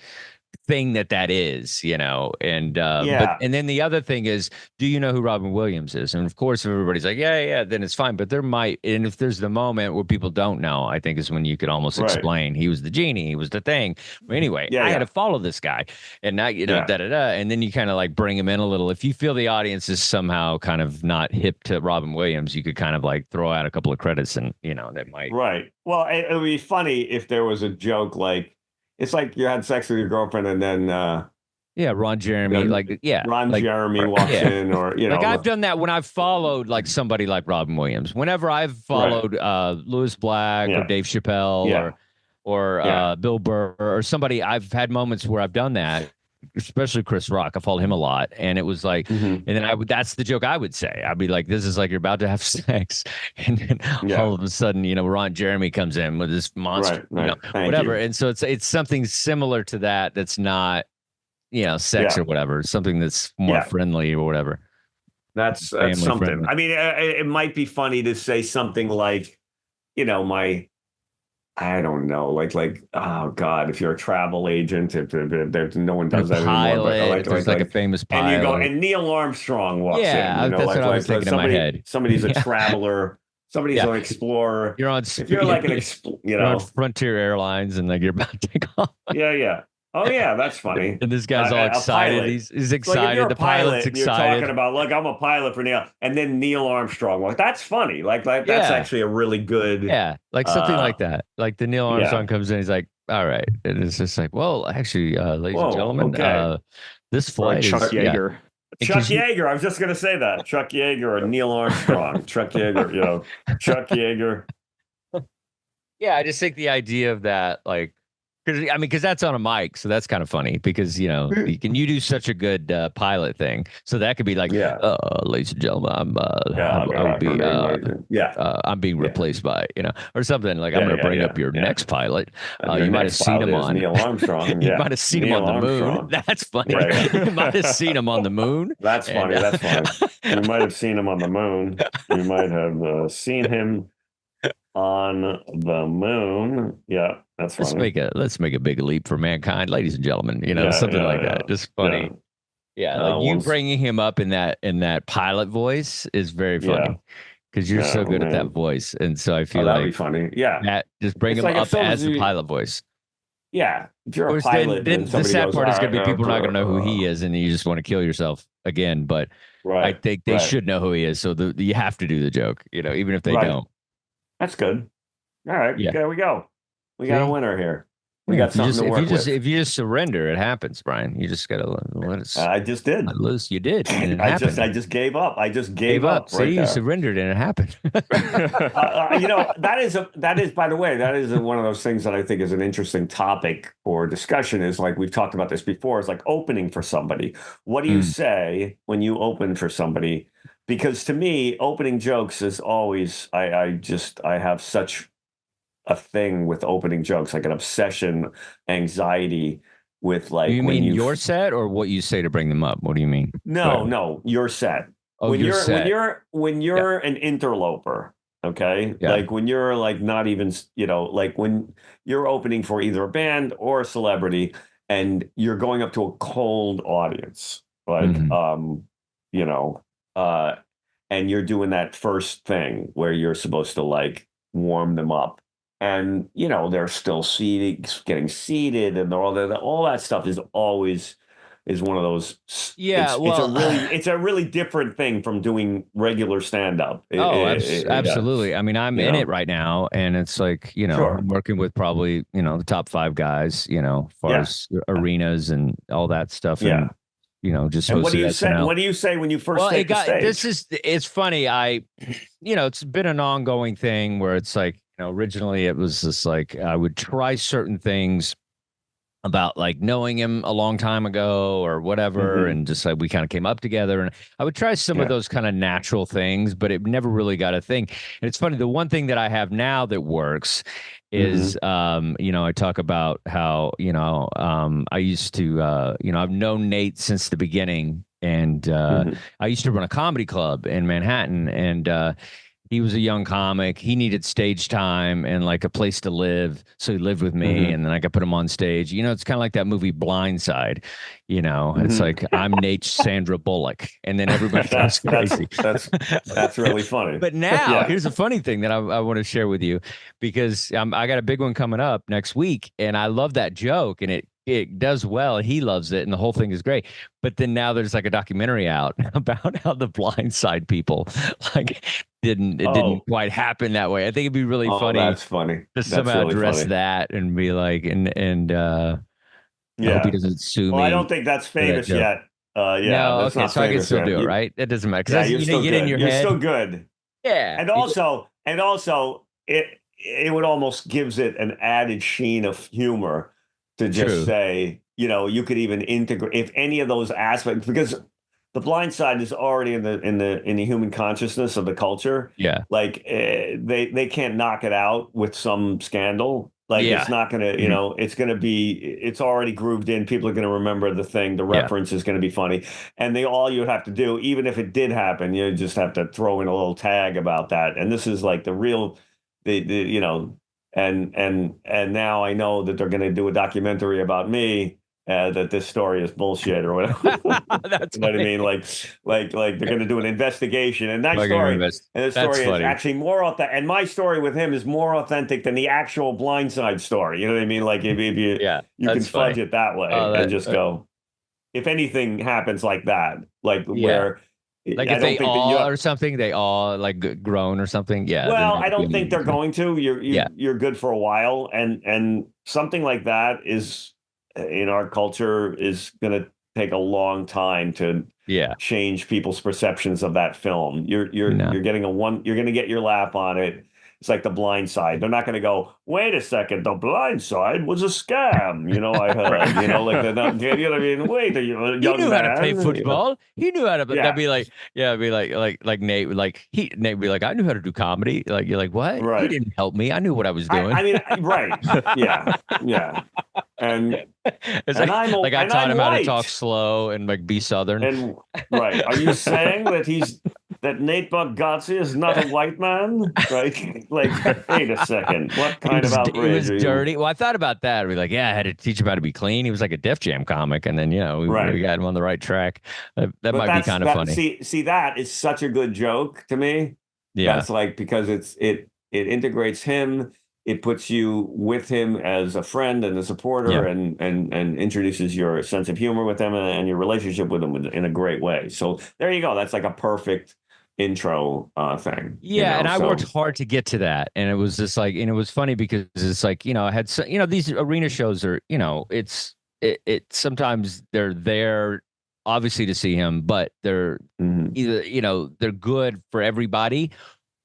thing that is, but, and then the other thing is, do you know who Robin Williams is? And of course, if everybody's like, then it's fine. But and if there's the moment where people don't know, I think is when you could almost explain he was the genie, he was the thing. But anyway, I had to follow this guy, and now and then you kind of like bring him in a little. If you feel the audience is somehow kind of not hip to Robin Williams, you could kind of like throw out a couple of credits, and that might Well, it would be funny if there was a joke like. It's like you had sex with your girlfriend and then Ron Jeremy Jeremy walks in, or like I've done that when I've followed like somebody like Robin Williams. Whenever I've followed Louis Black or Dave Chappelle or Bill Burr or somebody, I've had moments where I've done that. Especially Chris Rock, I followed him a lot, and it was like, and then that's the joke I would say. I'd be like, "This is like you're about to have sex," and then all of a sudden, Ron Jeremy comes in with this monster, whatever. And so it's something similar to that. That's not, sex or whatever. Something that's more friendly or whatever. That's something. Friendly. I mean, it might be funny to say something like, I don't know, like, oh God, if you're a travel agent, if there's no one does that anymore. But there's like a famous pilot. And you go, and Neil Armstrong walks in. Yeah, that's what I was thinking in my head. Somebody's a traveler. Somebody's an explorer. You're on. If you're like you're on Frontier Airlines, and like you're about to take off. Yeah. Oh yeah, that's funny. And this guy's all excited. He's excited. Like the pilot's excited. You're talking about, look, I'm a pilot for Neil, and then Neil Armstrong. Like that's funny. Like that's actually a really good. Yeah, like something like that. Like the Neil Armstrong comes in, he's like, all right, and it's just like, well, actually, ladies and gentlemen, this flight Chuck Yeager. Chuck Yeager. I was just gonna say that. Chuck Yeager or Neil Armstrong. Chuck Yeager. Chuck Yeager. Yeah, I just think the idea of that, like. Because that's on a mic, so that's kind of funny. Because you do such a good pilot thing, so that could be like, ladies and gentlemen, I'm being replaced by or something like I'm going to bring up your next pilot. You might have seen him on Neil Armstrong. You might have seen him on the moon. That's funny. Right. You might have seen him on the moon. That's funny. That's funny. You might have seen him on the moon. You might have seen him on the moon. Yeah. That's funny. Let's make a big leap for mankind, ladies and gentlemen. Something like that. Just funny. Yeah, like you bringing him up in that pilot voice is very funny because you're so good at that voice, and so I feel that'd be funny. Yeah, just bring him up as the pilot voice. Yeah, if you're a pilot, then the sad part is going to be people are not going to know who he is, and you just want to kill yourself again. But I think they should know who he is, so you have to do the joke, even if they don't. That's good. All right, there we go. We got a winner here. We got something to work with. If you just surrender, it happens, Brian. You just gotta let it. I just did. Loose. You did. And it I happened. just gave up. I just gave up. See, you surrendered, and it happened. That is, by the way, that is one of those things that I think is an interesting topic for discussion. Is like we've talked about this before. It's like opening for somebody. What do you say when you open for somebody? Because to me, opening jokes is always. I have such a thing with opening jokes, like an obsession, anxiety with like. You mean your set or what you say to bring them up? What do you mean? No, your set. Oh, when you're an interloper, okay? Yeah. Like when you're like not even, like when you're opening for either a band or a celebrity and you're going up to a cold audience, like and you're doing that first thing where you're supposed to like warm them up. And they're still getting seated, and all that stuff is always one of those. Yeah, it's a really different thing from doing regular stand up. Absolutely. Yeah. I mean, I'm in it right now, and it's like Sure. I'm working with probably the top 5 guys, as far as arenas and all that stuff. Yeah. And, just and what do you SNL. say? What do you say when you first take the stage? It's funny. It's been an ongoing thing where it's like. Originally it was just like I would try certain things about like knowing him a long time ago or whatever, and just like we kind of came up together, and I would try some of those kind of natural things, but it never really got a thing. And it's funny, the one thing that I have now that works is I talk about how I used to I've known Nate since the beginning, and I used to run a comedy club in Manhattan, and he was a young comic. He needed stage time and like a place to live. So he lived with me, and then I could put him on stage. It's kind of like that movie Blindside. It's like I'm Nate Sandra Bullock, and then everybody goes crazy. That's really funny. But now here's a funny thing that I want to share with you, because I got a big one coming up next week, and I love that joke, and it does well. He loves it, and the whole thing is great. But then now there's like a documentary out about how the Blindside people like didn't quite happen that way. I think it'd be really funny. That's funny. To somehow really address funny. That and be like, I hope he doesn't sue me. I don't think that's famous yet. No, okay, so I can still do it, right? It doesn't matter. Yeah, you get in your head. You're still good. Yeah. And also it would almost gives it an added sheen of humor to just say, you could even integrate if any of those aspects, because the Blind Side is already in the human consciousness of the culture. Yeah. Like they can't knock it out with some scandal. Like it's not going to, it's already grooved in. People are going to remember the thing. The reference is going to be funny. And all you have to do, even if it did happen, you just have to throw in a little tag about that. And this is like the real, and now I know that they're going to do a documentary about me. That this story is bullshit or whatever. That's you know what I mean? Like they're going to do an investigation, and that story, and the story is actually more authentic. And my story with him is more authentic than the actual Blindside story. You know what I mean? Like if you can fudge it that way and just go. If anything happens like that, where. Like if they all or something, they all like groan or something. Yeah. Well, I don't think they're going to. You're good for a while, and something like that is. In our culture is going to take a long time to change people's perceptions of that film. You're getting you're going to get your laugh on it. It's like The Blind Side. They're not going to go, wait a second, The Blind Side was a scam. I heard, like they're not, you know what I mean? Wait, he knew how to play football. He knew how to. That'd be like, be like Nate, Nate would be like, I knew how to do comedy. Like you're like, what? Right. He didn't help me. I knew what I was doing. I mean, right? Yeah. And it's like I taught him how to talk slow and like be Southern. And right, are you saying that Nate Bargatze is not a white man? Right? Like, wait a second, what kind of outrage? He was dirty. Well, I thought about that. I'd be like, I had to teach him how to be clean. He was like a Def Jam comic, and then we got him on the right track. That might be kind of funny. See, that is such a good joke to me. Yeah, that's like because it integrates him. It puts you with him as a friend and a supporter, and introduces your sense of humor with him and your relationship with him in a great way. So there you go. That's like a perfect intro thing. Yeah, and I worked hard to get to that, and it was just like, and it was funny because it's like, I had, these arena shows are, it sometimes they're there obviously to see him, but they're either, they're good for everybody,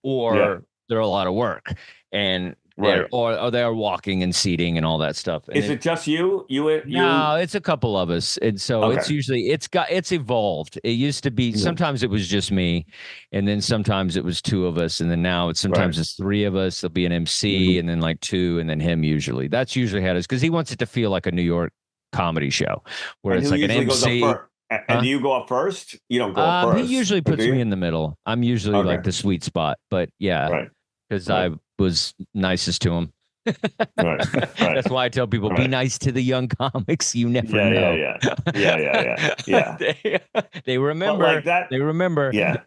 or they're a lot of work, and or they're walking and seating and all that stuff. And is it just you? No, it's a couple of us, and so it's usually it's evolved. It used to be sometimes it was just me, and then sometimes it was two of us, and then now it's sometimes it's three of us. There'll be an MC, and then like two, and then him. Usually, that's usually how it is, because he wants it to feel like a New York comedy show, where it's like an MC. And do you go up first? You don't go up first. He usually puts me in the middle. I'm usually like the sweet spot, but because I was nicest to him. That's why I tell people, be nice to the young comics. You never know. Yeah. They remember. But like that, they remember. Yeah.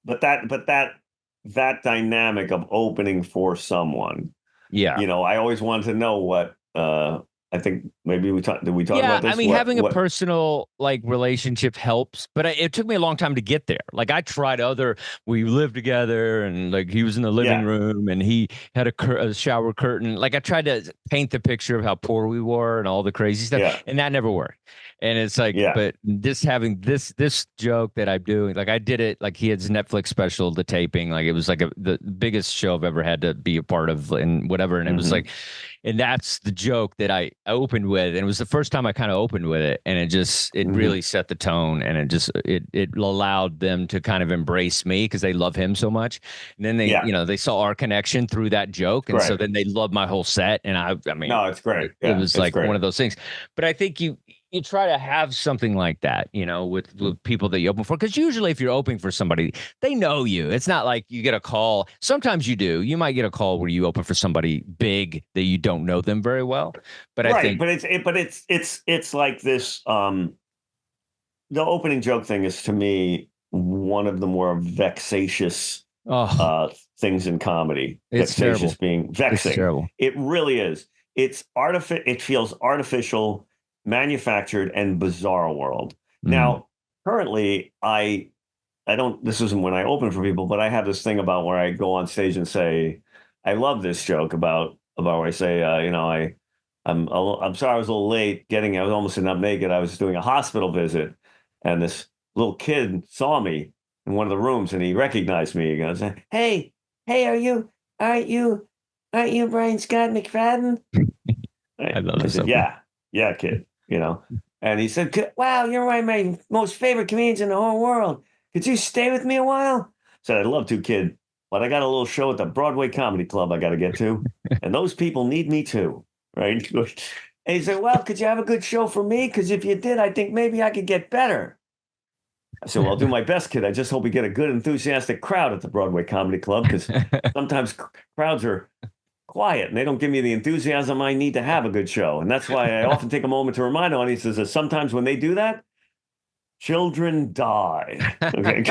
but that dynamic of opening for someone. Yeah. I always wanted to know what. I think maybe we talked. Did we talk about this? I mean, having a personal relationship helps, but it took me a long time to get there. Like I tried we lived together, and like he was in the living room, and he had a shower curtain. Like I tried to paint the picture of how poor we were and all the crazy stuff, and that never worked. And it's like, but this having this joke that I'm doing, like I did it, like he had his Netflix special, the taping, like it was like the biggest show I've ever had to be a part of, and whatever. And it was like, and that's the joke that I opened with, and it was the first time I kind of opened with it, and it really set the tone, and it allowed them to kind of embrace me because they love him so much. And then they they saw our connection through that joke, and so then they loved my whole set. And I mean, no, it's great. It was like one of those things. But I think you try to have something like that, with people that you open for. Because usually if you're opening for somebody, they know you. It's not like you get a call. Sometimes you do. You might get a call where you open for somebody big that you don't know them very well. But I think, it's like this. The opening joke thing is, to me, one of the more vexatious things in comedy. It's vexatious terrible. Being vexing. It's terrible. It really is. It's It feels artificial, manufactured, and bizarre world. Now, currently, I don't. This isn't when I open for people, but I have this thing about where I go on stage and say, I love this joke about where I say, I'm sorry I was a little late getting. I was almost enough naked. I was doing a hospital visit, and this little kid saw me in one of the rooms, and he recognized me. He goes, "Hey, aren't you Brian Scott McFadden?" I love this. Yeah, kid. And he said, "Wow, you're one of my most favorite comedians in the whole world. Could you stay with me a while?" I said, "I'd love to, kid, but I got a little show at the Broadway Comedy Club I got to get to, and those people need me too." Right? And he said, "Well, could you have a good show for me? Because if you did, I think maybe I could get better." I said, "Well, I'll do my best, kid. I just hope we get a good, enthusiastic crowd at the Broadway Comedy Club, because sometimes crowds are quiet and they don't give me the enthusiasm I need to have a good show. And that's why I often take a moment to remind audiences that sometimes when they do that, children die." Okay.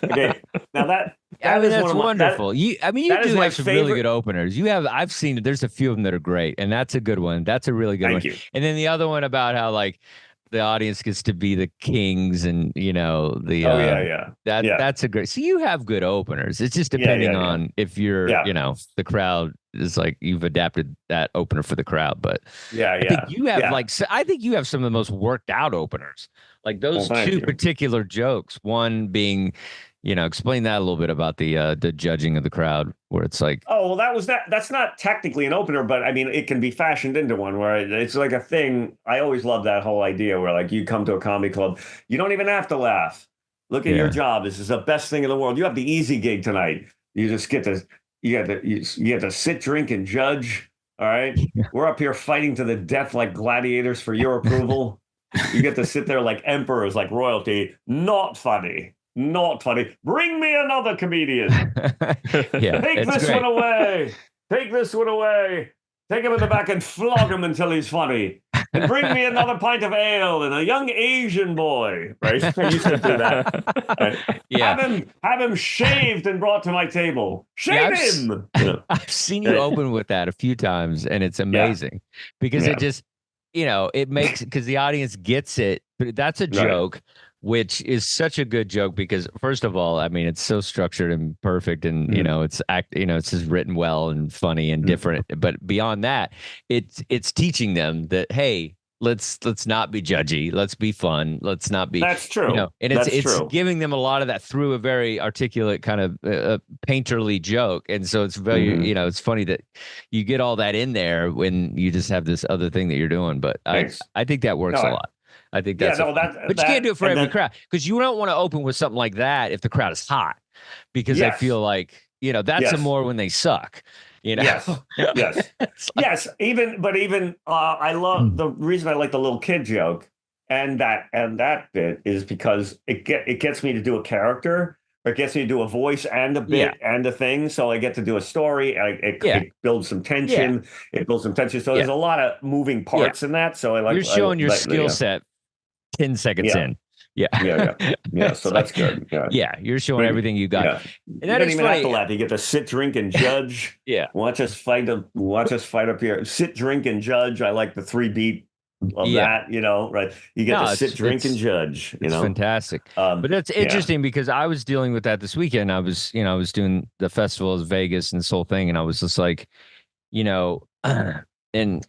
Okay. Now that's wonderful. You do have some really good openers. I've seen it. There's a few of them that are great, and that's a good one. That's a really good one. Thank you. And then the other one about how the audience gets to be the kings, and that's a great. So you have good openers. It's just depending on if you're the crowd is like, you've adapted that opener for the crowd. But I think you have I think you have some of the most worked out openers. Like those two particular jokes. One being, explain that a little bit about the judging of the crowd, where it's like, oh, well, that's not technically an opener, but I mean, it can be fashioned into one where it's like a thing. I always love that whole idea where, like, you come to a comedy club, you don't even have to laugh. Look at your job. This is the best thing in the world. You have the easy gig tonight. You just get to, you have to sit, drink, and judge. All right. We're up here fighting to the death like gladiators for your approval. You get to sit there like emperors, like royalty. Not funny. Not funny. Bring me another comedian. Take this one away. Take this one away. Take him in the back and flog him until he's funny. And bring me another pint of ale and a young Asian boy. Right? I used to do that. Right? Yeah. Have him shaved and brought to my table. Shave him. I've seen you open with that a few times, and it's amazing because it makes because the audience gets it. But that's a joke, which is such a good joke because first of all, I mean, it's so structured and perfect, and it's it's just written well and funny and different. But beyond that, it's teaching them that hey, let's not be judgy, let's be fun, let's not be. That's true. And it's giving them a lot of that through a very articulate kind of painterly joke, and so it's very it's funny that you get all that in there when you just have this other thing that you're doing. But I think that works a lot. I think that's but you can't do it for every crowd because you don't want to open with something like that if the crowd is hot, because I feel like that's more when they suck. Yes. Yes. Even I love the reason I like the little kid joke and that bit is because it gets me to do a character. It gets me to do a voice and a bit and a thing. So I get to do a story. It builds some tension. It builds some tension. So there's a lot of moving parts in that. So I like. You're showing your skill set 10 seconds in. Yeah. So that's good. Yeah. You're showing everything you got. Yeah. And that you don't even have to laugh. You get to sit, drink, and judge. Watch us fight up here. Sit, drink, and judge. I like the 3-beat of that, right? You get to sit, drink, and judge. It's fantastic. But that's interesting because I was dealing with that this weekend. I was doing the festival of Vegas and this whole thing, and I was just like, and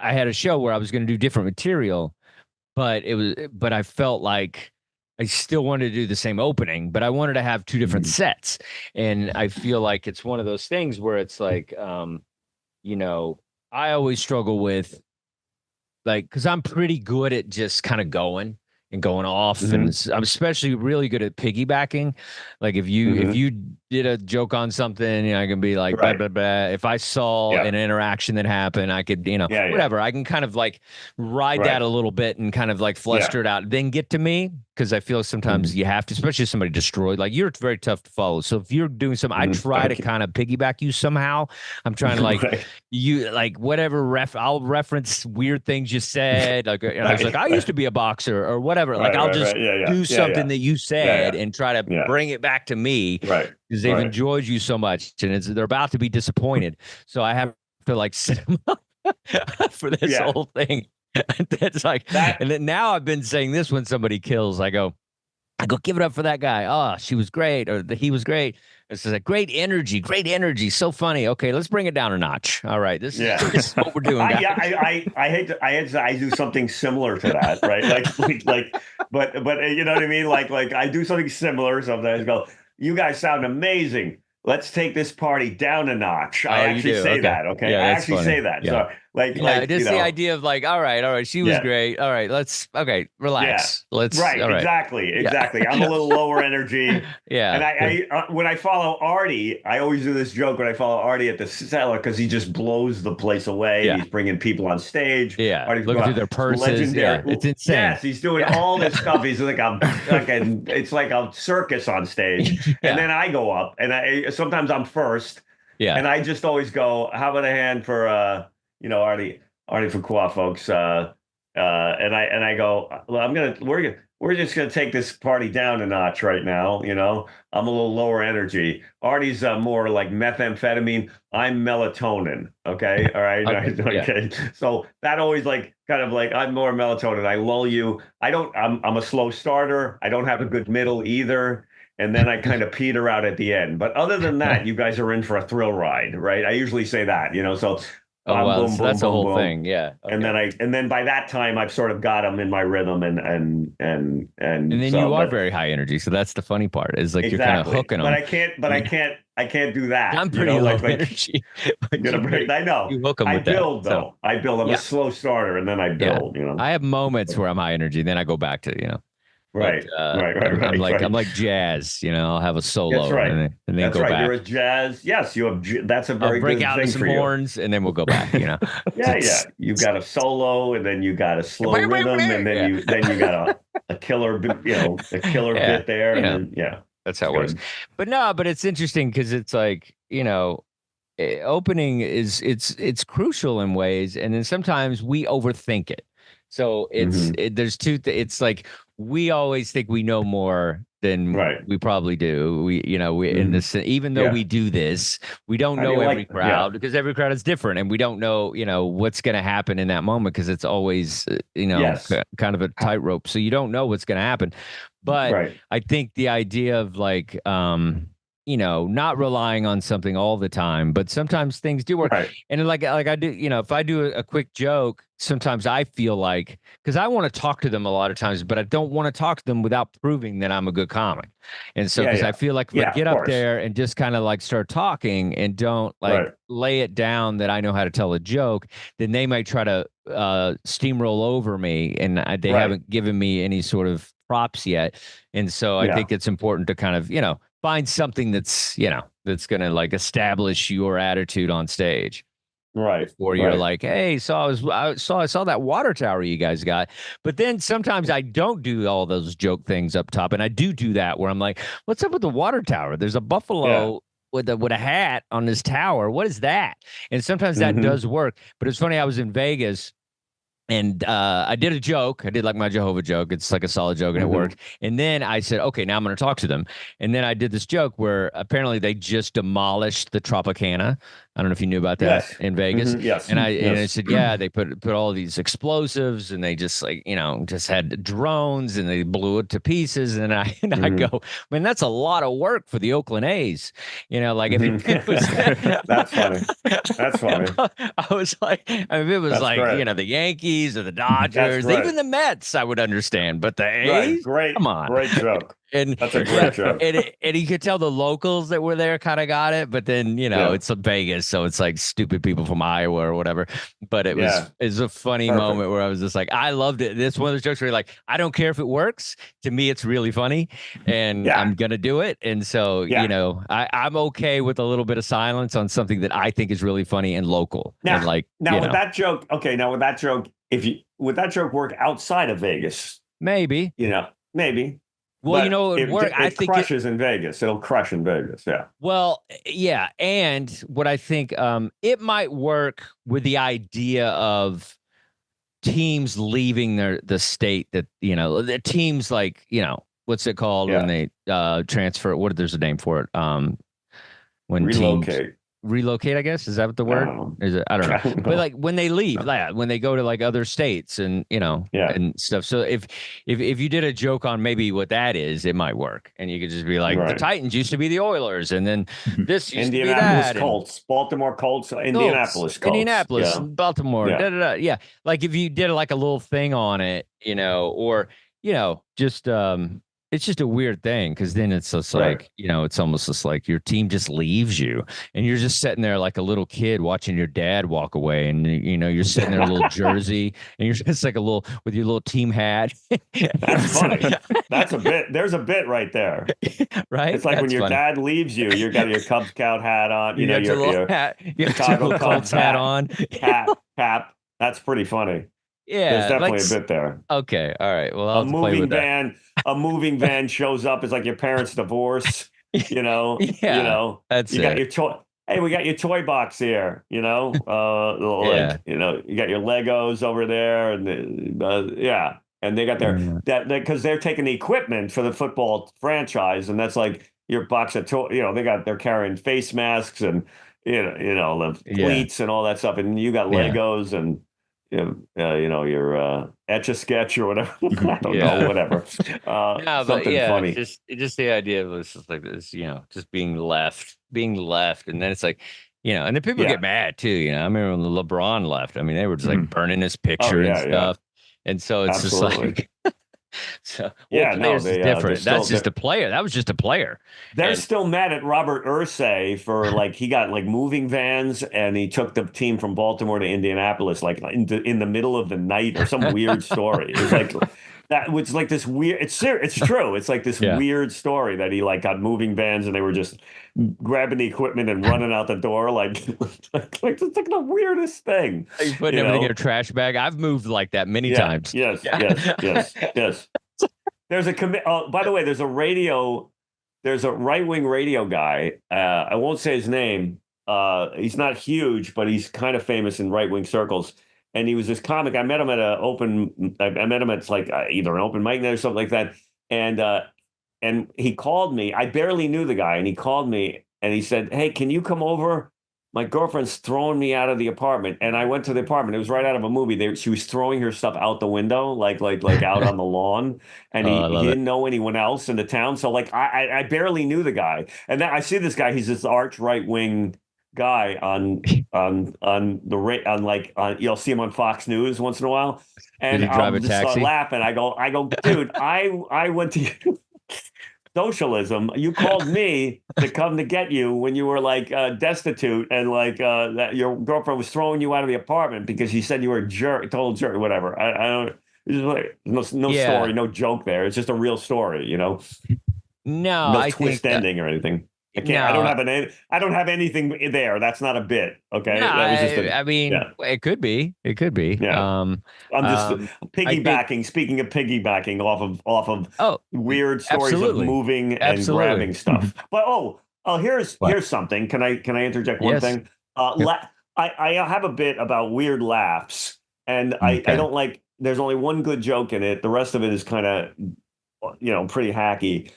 I had a show where I was going to do different material. But I felt like I still wanted to do the same opening, but I wanted to have 2 different sets. And I feel like it's one of those things where it's like, I always struggle with because I'm pretty good at just kind of going off, and I'm especially really good at piggybacking. Like if you did a joke on something, I can be like blah blah blah. If I saw an interaction that happened, I could whatever. I can kind of like ride that a little bit and kind of like fluster it out, then get to me, because I feel sometimes you have to, especially if somebody destroyed. Like you're very tough to follow. So if you're doing something, I try to kind of piggyback you somehow. I'm trying to you like whatever I'll reference weird things you said. Like I was like, I used to be a boxer or whatever. Like I'll just do something that you said and try to bring it back to me, because they've enjoyed you so much, and they're about to be disappointed. So I have to like set them up for this whole thing. That's like that. And then now I've been saying this when somebody kills, I go give it up for that guy. Oh, she was great, or he was great. It's like great energy, so funny. Okay, let's bring it down a notch. All right, this is what we're doing. I do something similar to that, right? But you know what I mean? Like I do something similar. Sometimes go, you guys sound amazing. Let's take this party down a notch. I actually say that. Okay, I actually say that. So just the idea of like, all right, she was great. All right, relax. Let's exactly. I'm a little lower energy. And I when I follow Artie, I always do this joke when I follow Artie at the cellar, because he just blows the place away. He's bringing people on stage. Artie's looking through their purses. Legendary. It's insane. Yes, he's doing all this stuff. He's like it's like a circus on stage. And then I go up, and sometimes I'm first. And I just always go, how about a hand for Artie Fuqua, folks. And I go, well, we're just gonna take this party down a notch right now. I'm a little lower energy. Artie's more like methamphetamine. I'm melatonin. Okay. All right. Okay. So that always kind of I'm more melatonin. I lull you. I'm a slow starter. I don't have a good middle either. And then I kind of peter out at the end. But other than that, you guys are in for a thrill ride, right? I usually say that, so boom, that's the whole thing. Yeah. Okay. And then by that time I've sort of got them in my rhythm and then you are very high energy. So that's the funny part, is like you're kind of hooking them. I can't do that. I'm pretty low energy. I know. You hook them with build that, though. So. I build. I'm a slow starter, and then I build. I have moments where I'm high energy, then I go back to Right. I'm like jazz, I'll have a solo. That's right. And then that's go right. back. You're a jazz. Yes, you have. That's a very break good out thing some for horns, and then we'll go back. Yeah. You've got a solo, and then you got a slow rhythm, and then you got a killer, a killer bit there, and then that's how it works. But it's interesting because it's like opening is it's crucial in ways, and then sometimes we overthink it. So there's it's like we always think we know more than we probably do. We in this, even though we do this, we don't know every crowd because every crowd is different, and we don't know, what's going to happen in that moment because it's always, kind of a tightrope. So you don't know what's going to happen. But I think the idea of like, not relying on something all the time, but sometimes things do work. And like I do, if I do a quick joke, sometimes I feel like, because I want to talk to them a lot of times, but I don't want to talk to them without proving that I'm a good comic. And so, because I feel like if I get up there and just kind of like start talking and don't like lay it down that I know how to tell a joke, then they might try to steamroll over me, and they haven't given me any sort of props yet. And so I think it's important to kind of, find something that's, that's going to like establish your attitude on stage. Or you're like, hey, I saw that water tower you guys got. But then sometimes I don't do all those joke things up top. And I do that where I'm like, what's up with the water tower? There's a buffalo with a hat on this tower. What is that? And sometimes that does work. But it's funny, I was in Vegas. And I did a joke. I did like my Jehovah joke. It's like a solid joke, and it worked. And then I said, okay, now I'm going to talk to them. And then I did this joke where apparently they just demolished the Tropicana. I don't know if you knew about that in Vegas. And I said, yeah, they put all these explosves, and they just like, just had drones, and they blew it to pieces. And I go, man, that's a lot of work for the Oakland A's. Like if it was that's funny. That's funny. I was like, if it was the Yankees or the Dodgers, even the Mets, I would understand. But the A's, come on, great joke. And that's a great joke. And you could tell the locals that were there kind of got it, but then it's Vegas, so it's like stupid people from Iowa or whatever. But it's a funny moment where I was just like, I loved it. It's one of those jokes where you're like, I don't care if it works. To me, it's really funny, and I'm gonna do it. And so I'm okay with a little bit of silence on something that I think is really funny and local. Now, with that joke, would that joke work outside of Vegas? Maybe. Maybe. Well, I think crushes in Vegas. It'll crush in Vegas. Yeah. Well, yeah. And what I think it might work with the idea of teams leaving the state that, the teams like, what's it called when they transfer? There's a name for it. When relocate, I guess. Is that the word? Is it? I don't know. But like when they leave, when they go to like other states and and stuff. So if you did a joke on maybe what that is, it might work. And you could just be like, the Titans used to be the Oilers, and then this used to be that. Colts, Baltimore Colts, Indianapolis Colts. Baltimore. Yeah. Like if you did like a little thing on it, or just it's just a weird thing, because then it's just like, it's almost just like your team just leaves you, and you're just sitting there like a little kid watching your dad walk away, and you're sitting there in a little jersey, and you're just like with your little team hat. That's funny. That's a bit. There's a bit right there, right? It's like when your dad leaves you, you got your Cub Scout hat on, your hat, Chicago Cubs hat on, cap. That's pretty funny. Yeah, there's definitely a bit there. Okay, all right. Well, a moving van shows up. It's like your parents' divorce. That's you it. Got your toy. Hey, we got your toy box here. You got your Legos over there, and and they got their because they're taking the equipment for the football franchise, and that's like your box of toy. They're carrying face masks and the cleats and all that stuff, and you got Legos and. Your Etch-a-Sketch or whatever. I don't know, whatever. Something funny. Just the idea of this, like this, just being left, and then it's like, and then people get mad too. I remember when LeBron left. I mean, they were just like burning his picture and stuff, and so it's just like. So players is different. That's just a player. That was just a player. They're still mad at Robert Irsay for like he got like moving vans and he took the team from Baltimore to Indianapolis like in the middle of the night or some weird story. It was like that was like this weird. It's true. It's like this weird story that he like got moving vans and they were just grabbing the equipment and running out the door like it's like the weirdest thing. You putting everything in a trash bag. I've moved like that many times. Yes. There's by the way, there's a right-wing radio guy. I won't say his name. He's not huge, but he's kind of famous in right-wing circles. And he was this comic. I met him at I met him at like either an open mic night or something like that. And he called me. I barely knew the guy, and he called me and he said, "Hey, can you come over? My girlfriend's throwing me out of the apartment." And I went to the apartment. It was right out of a movie. She was throwing her stuff out the window, like out on the lawn. And he didn't know anyone else in the town. So like I barely knew the guy. And then I see this guy. He's this arch right wing guy you'll see him on Fox News once in a while. And I'll just start laughing. I go, dude, I went to socialism. You called me to come to get you when you were like destitute, and like that your girlfriend was throwing you out of the apartment because she said you were a jerk, total jerk, whatever. I don't. It's like, no story, no joke there. It's just a real story, you know. No twist ending or anything. I can't. I don't have anything there. That's not a bit. Okay. No, it could be. It could be. Yeah. I'm just piggybacking. Speaking of piggybacking off of weird stories of moving and grabbing stuff. But here's something. Can I interject one thing? I have a bit about weird laughs, and I don't like. There's only one good joke in it. The rest of it is kind of, pretty hacky.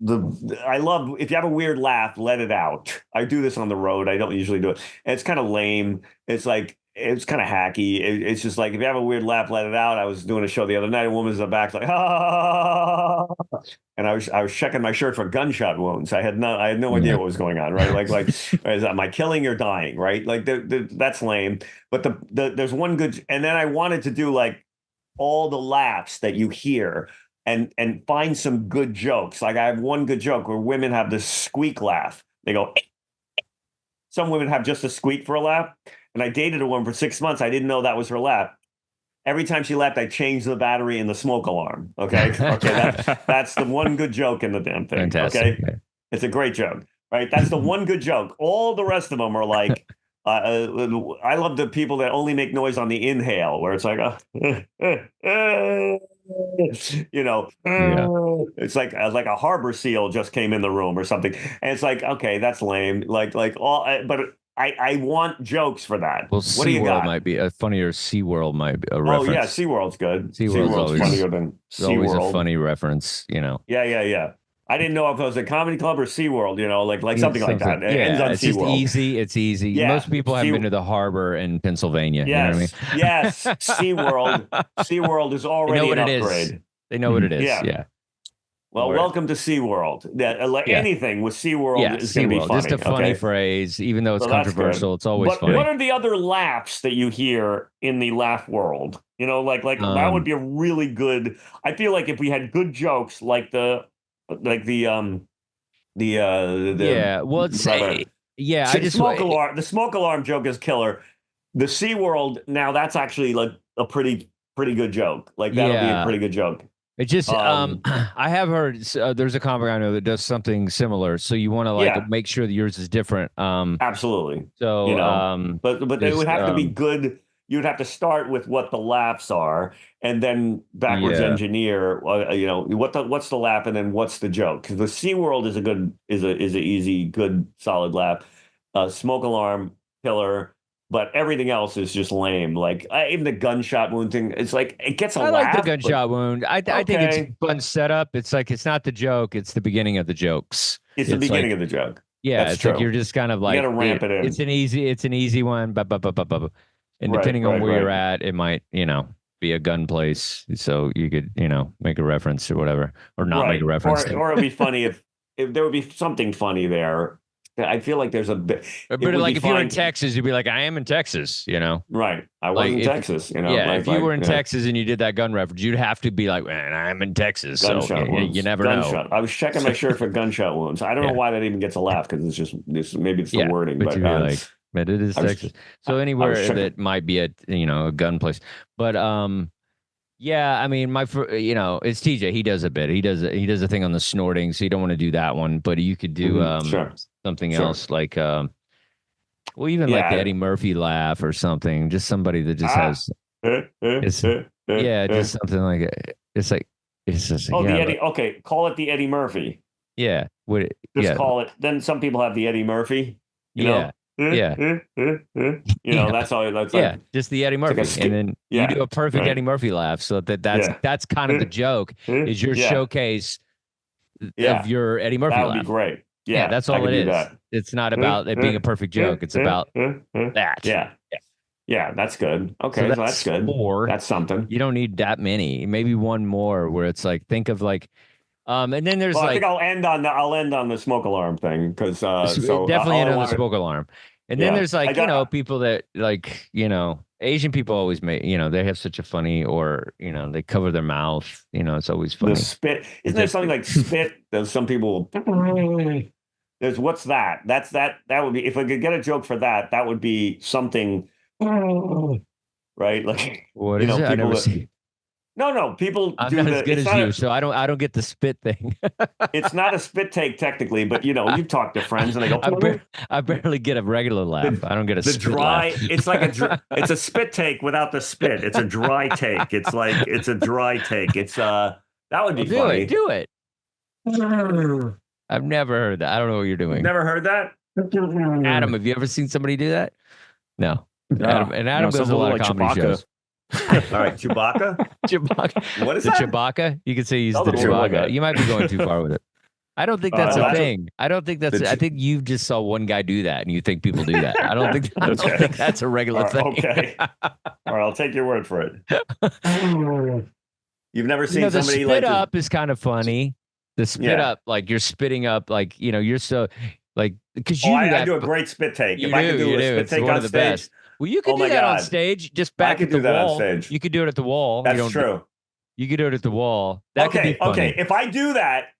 I love, if you have a weird laugh, let it out. I do this on the road. I don't usually do it. And it's kind of lame. It's like, it's kind of hacky. It's just like, if you have a weird laugh, let it out. I was doing a show the other night. A woman's in the back like, ah, and I was checking my shirt for gunshot wounds. I had no idea what was going on. Right. Like, am I killing or dying? Right. Like that's lame. But there's one good, and then I wanted to do like all the laughs that you hear. And find some good jokes. Like I have one good joke where women have this squeak laugh. They go, some women have just a squeak for a laugh. And I dated a woman for 6 months. I didn't know that was her laugh. Every time she laughed, I changed the battery in the smoke alarm. Okay. That's the one good joke in the damn thing. Fantastic. Okay. It's a great joke, right? That's the one good joke. All the rest of them are like, I love the people that only make noise on the inhale, where it's like, it's like a harbor seal just came in the room or something, and it's like, okay, that's lame. But I want jokes for that. Well, what do you got? Might be a funnier. SeaWorld might be a reference. Oh yeah, SeaWorld's good. SeaWorld's always funnier than SeaWorld. Always a funny reference, Yeah. I didn't know if it was a comedy club or SeaWorld, like something like that. It ends on it's SeaWorld. Just easy. It's easy. Yeah. Most people haven't been to the harbor in Pennsylvania. Yes. You know what I mean? Yes. SeaWorld is already an upgrade. They know what it is. Yeah. Well, welcome to SeaWorld. Anything with SeaWorld is going to be funny. Just a funny phrase, even though it's controversial. It's always funny. What are the other laughs that you hear in the laugh world? That would be a really good. I feel like if we had good jokes, the smoke alarm joke is killer. The SeaWorld, now that's actually like a pretty good joke. Like that'll be a pretty good joke. It just I have heard there's a comic I know that does something similar. So you want to make sure that yours is different. Absolutely. So but it would have to be good. You'd have to start with what the laughs are, and then backwards engineer. What's the laugh, and then what's the joke? Because the SeaWorld is an easy, good, solid laugh. Smoke alarm, killer, but everything else is just lame. Like even the gunshot wound thing, it's like it gets a laugh. I like the gunshot wound. I think it's a fun setup. It's like it's not the joke; it's the beginning of the jokes. It's the beginning of the joke. Yeah, it's true. Like you're just kind of like you got to ramp it in. It's an easy one. And depending on where you're at, it might, be a gun place. So you could, make a reference or whatever, or not make a reference. Or it'd be funny if there would be something funny there. I feel like there's a bit. But like if you're in Texas, you'd be like, I am in Texas, Right. I was in Texas, Yeah, if you were in Texas and you did that gun reference, you'd have to be like, man, I'm in Texas. Gunshot wounds. You never know. I was checking my shirt for gunshot wounds. I don't know why that even gets a laugh, because it's just maybe it's the wording. But it is Texas. So anywhere that might be a gun place. But I mean, it's TJ. He does a bit. He does a thing on the snorting. So you don't want to do that one, but you could do something else like like the Eddie Murphy laugh or something. Just somebody that just has just something like it. It's like it's just the Eddie. Okay, call it the Eddie Murphy. Yeah. Call it. Then some people have the Eddie Murphy. You know? That's all. That's like, just the Eddie Murphy, and then you do a perfect Eddie Murphy laugh. So that's kind of the joke is your showcase of your Eddie Murphy that laugh. would be great. Yeah, that's all it is. It's not about it being a perfect joke. It's about that. Yeah, that's good. Okay, so that's good. 4. That's something. You don't need that many. Maybe one more where it's like think of like, and then there's I think I'll end on the smoke alarm thing because so definitely end on the smoke alarm. And then there's like people that like Asian people always make they have such a funny or they cover their mouth. It's always funny. The spit isn't there something like spit? There's some people. There's what's that? That would be if I could get a joke for that. That would be something, right? Like what is it? I never see. No. People I'm do not as good as you, so I don't get the spit thing. It's not a spit take technically, but you talk to friends and they go. I barely get a regular laugh. I don't get a spit dry. laugh. It's like it's a spit take without the spit. It's a dry take. It's a dry take. It's that would be funny. Do it. I've never heard that. I don't know what you're doing. Never heard that? Adam, have you ever seen somebody do that? No. Adam goes to a lot of comedy shows. All right, Chewbacca? Chewbacca. What is the that? Chewbacca? You could say he's the Chewbacca. You might be going too far with it. I don't think that's a thing. I don't think that's. I think you just saw one guy do that, and you think people do that. I don't think. I don't think that's a regular thing. Okay. All right, I'll take your word for it. You've never seen the somebody spit up is kind of funny. The spit up, like you're spitting up, like you're so like because you. I do a great spit take. If I could do a spit take on stage. Best. Well, you could do that on stage, just back at the wall. On stage. You could do it at the wall. That's true. You could do it at the wall. That could be funny. Okay. If I do that,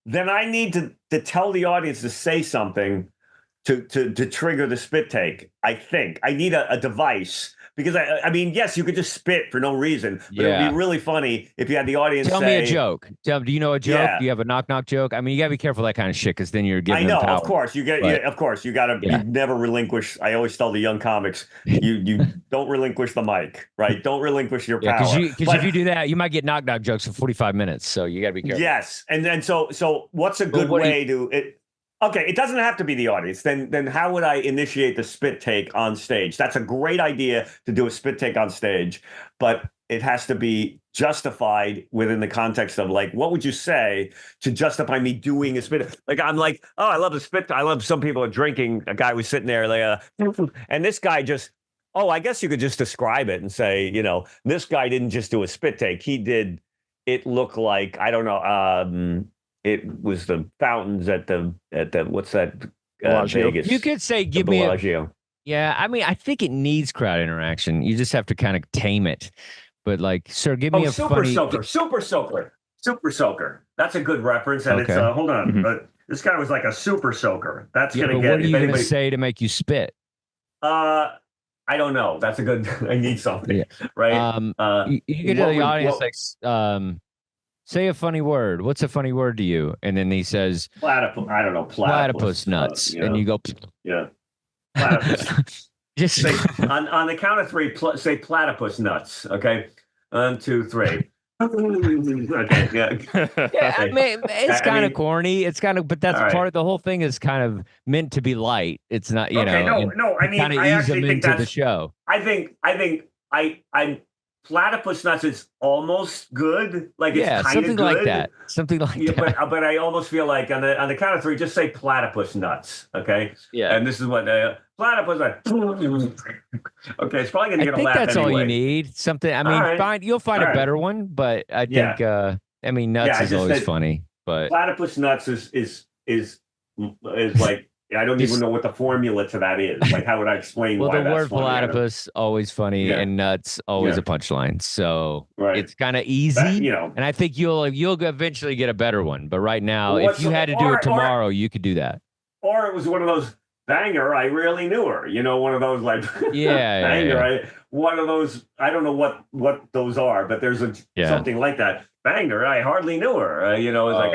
then I need to tell the audience to say something to trigger the spit take. I think I need a device. Because I mean, yes, you could just spit for no reason, but it would be really funny if you had the audience Tell me a joke. Do you know a joke? Do you have a knock joke? I mean, you gotta be careful of that kind of shit because then you're giving. I know, of course, you get. Of course, you gotta. You never relinquish. I always tell the young comics, you don't relinquish the mic, right? Don't relinquish your power. Because if you do that, you might get knock jokes for 45 minutes. So you gotta be careful. Yes, and then so what's a good way to it? Okay, it doesn't have to be the audience. Then how would I initiate the spit take on stage? That's a great idea to do a spit take on stage, but it has to be justified within the context of like, what would you say to justify me doing a spit? Like, I'm like, oh, I love the spit. I love some people are drinking. A guy was sitting there like, and this guy just, I guess you could just describe it and say, this guy didn't just do a spit take. He did, it looked like, I don't know, it was the fountains at the what's that Vegas? You could say give me yeah. I mean, I think it needs crowd interaction. You just have to kind of tame it. But like, sir, give me a super soaker. That's a good reference. And it's hold on, mm-hmm. This guy was like a super soaker. That's gonna get. What are you gonna say to make you spit? I don't know. That's a good. I need something, right? You can tell the audience say a funny word. What's a funny word to you? And then he says, platypus. I don't know. Platypus nuts. And you go, platypus. Just say, on the count of 3, say platypus nuts. Okay. 1, 2, 3. Okay. Yeah. I mean, it's kind of corny. It's kind of, but that's part of the whole thing is kind of meant to be light. It's not, No. I mean, kind of ease them into the show. I think I'm. Platypus nuts is almost good, like it's kind of something good. Like that. Something like that. But I almost feel like on the count of 3, just say platypus nuts, okay? Yeah. And this is what platypus. Okay, it's probably gonna get a laugh. I think that's anyway. all you need. Something. I mean, you'll find a better one, but I think. I mean, nuts is always funny, but platypus nuts is like. I don't even know what the formula to that is. Like, how would I explain why the that's word funny? Platypus, always funny, and nuts, always a punchline. So it's kind of easy. And I think you'll eventually get a better one. But right now, if you had to do it tomorrow, you could do that. Or it was one of those, banger, I really knew her. One of those like, banger, one of those, I don't know what those are, but there's something like that. Banger, I hardly knew her. It's like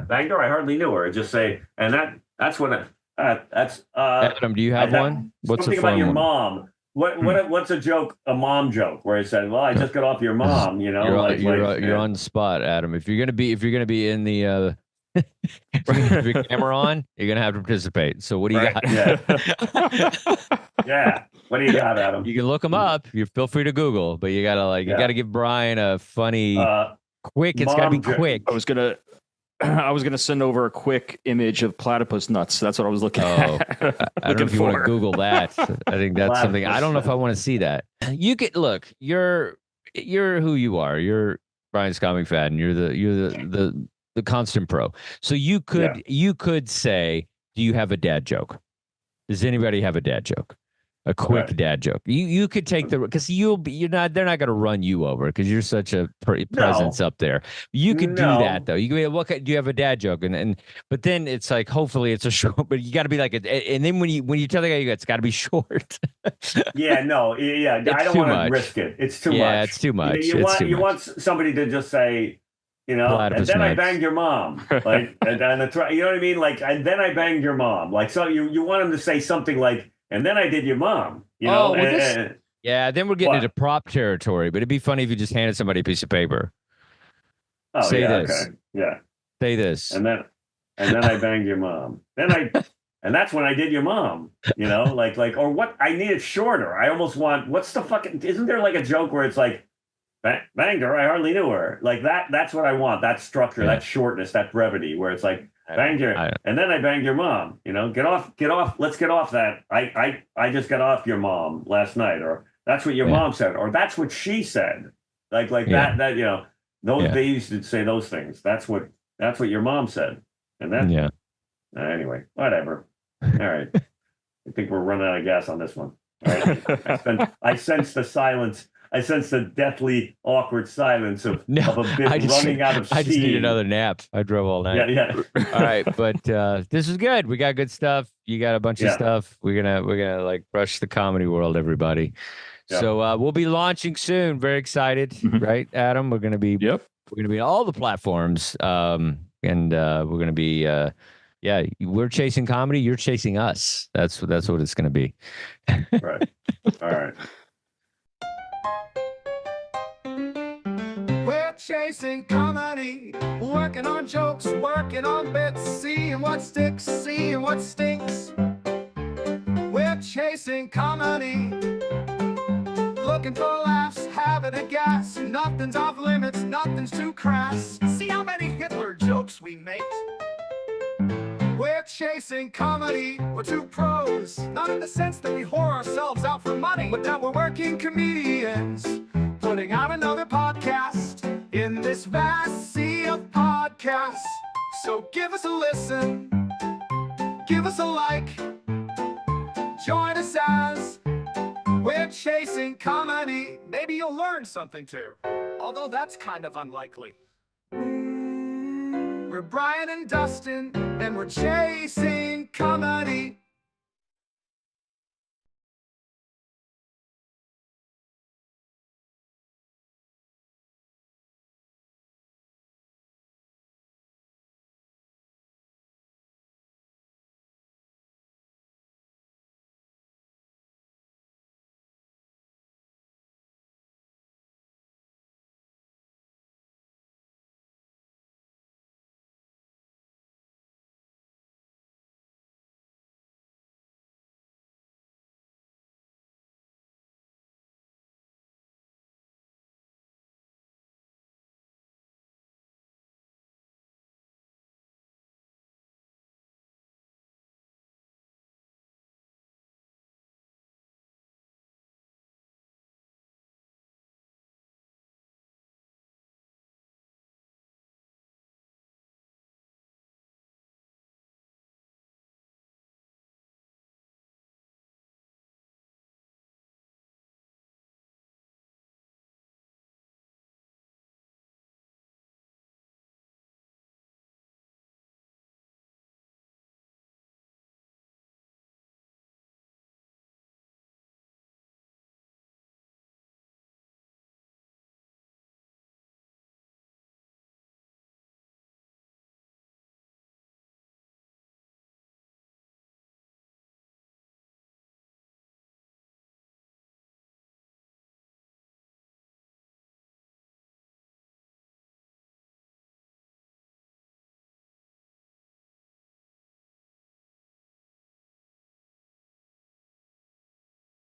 Banger, I hardly knew her. Just say, and that's when that's. Adam, do you have one? What's something about your mom? What's a joke? A mom joke where it said, "Well, I just got off your mom." You're on the spot, Adam. If you're gonna be in the If you have your camera on, you're gonna have to participate. So what do you got? Yeah. What do you got, Adam? You can look them up. You feel free to Google, but you gotta you gotta give Brian a funny, quick. It's gotta be quick. I was gonna send over a quick image of platypus nuts. That's what I was looking at. I don't know if you want to Google that. I think that's something. I don't know if I want to see that. You could look. You're who you are. You're Brian Scott McFadden. You're the constant pro. So you could say, do you have a dad joke? Does anybody have a dad joke? A quick dad joke. You could take because they're not going to run you over because you're such a presence up there. You could do that though. You could be, do you have a dad joke? But then it's like, hopefully it's a short, but you got to be like, and then when you tell the guy, it's got to be short. I don't want to risk it. It's too much. Yeah, it's too much. You want somebody to just say, and then I banged your mom. Like, and that's right. You know what I mean? Like, and then I banged your mom. Like, so you want him to say something like, and then I did your mom, know. Then we're getting into prop territory. But it'd be funny if you just handed somebody a piece of paper. Oh, say this. Okay. Yeah. Say this. And then I banged your mom. And that's when I did your mom. Or what? I need it shorter. I almost want. What's the fucking? Isn't there like a joke where it's like, banged her? I hardly knew her. Like that. That's what I want. That structure, that shortness, that brevity, where it's like. Banged her, and then I banged your mom. Get off. Let's get off that. I just got off your mom last night, or that's what your mom said, or that's what she said. Like that. Those they used to say those things. That's what your mom said, and then anyway, whatever. All right, I think we're running out of gas on this one. All right, I sense the silence. I sense the deathly awkward silence of a bit running out of steam. I just need another nap. I drove all night. Yeah. All right, but this is good. We got good stuff. You got a bunch of stuff. We're gonna like brush the comedy world, everybody. Yeah. So we'll be launching soon. Very excited, right, Adam? We're gonna be on all the platforms, and we're gonna be we're chasing comedy. You're chasing us. That's what it's gonna be. Right. All right. Chasing comedy, working on jokes, working on bits, seeing what sticks, seeing what stinks. We're chasing comedy, looking for laughs, having a gas. Nothing's off limits, nothing's too crass. See how many Hitler jokes we make. We're chasing comedy, we're two pros. Not in the sense that we whore ourselves out for money, but that we're working comedians, putting out another podcast in this vast sea of podcasts. So give us a listen, give us a like, join us as we're chasing comedy. Maybe you'll learn something too, although that's kind of unlikely. We're Brian and Dustin, and we're chasing comedy.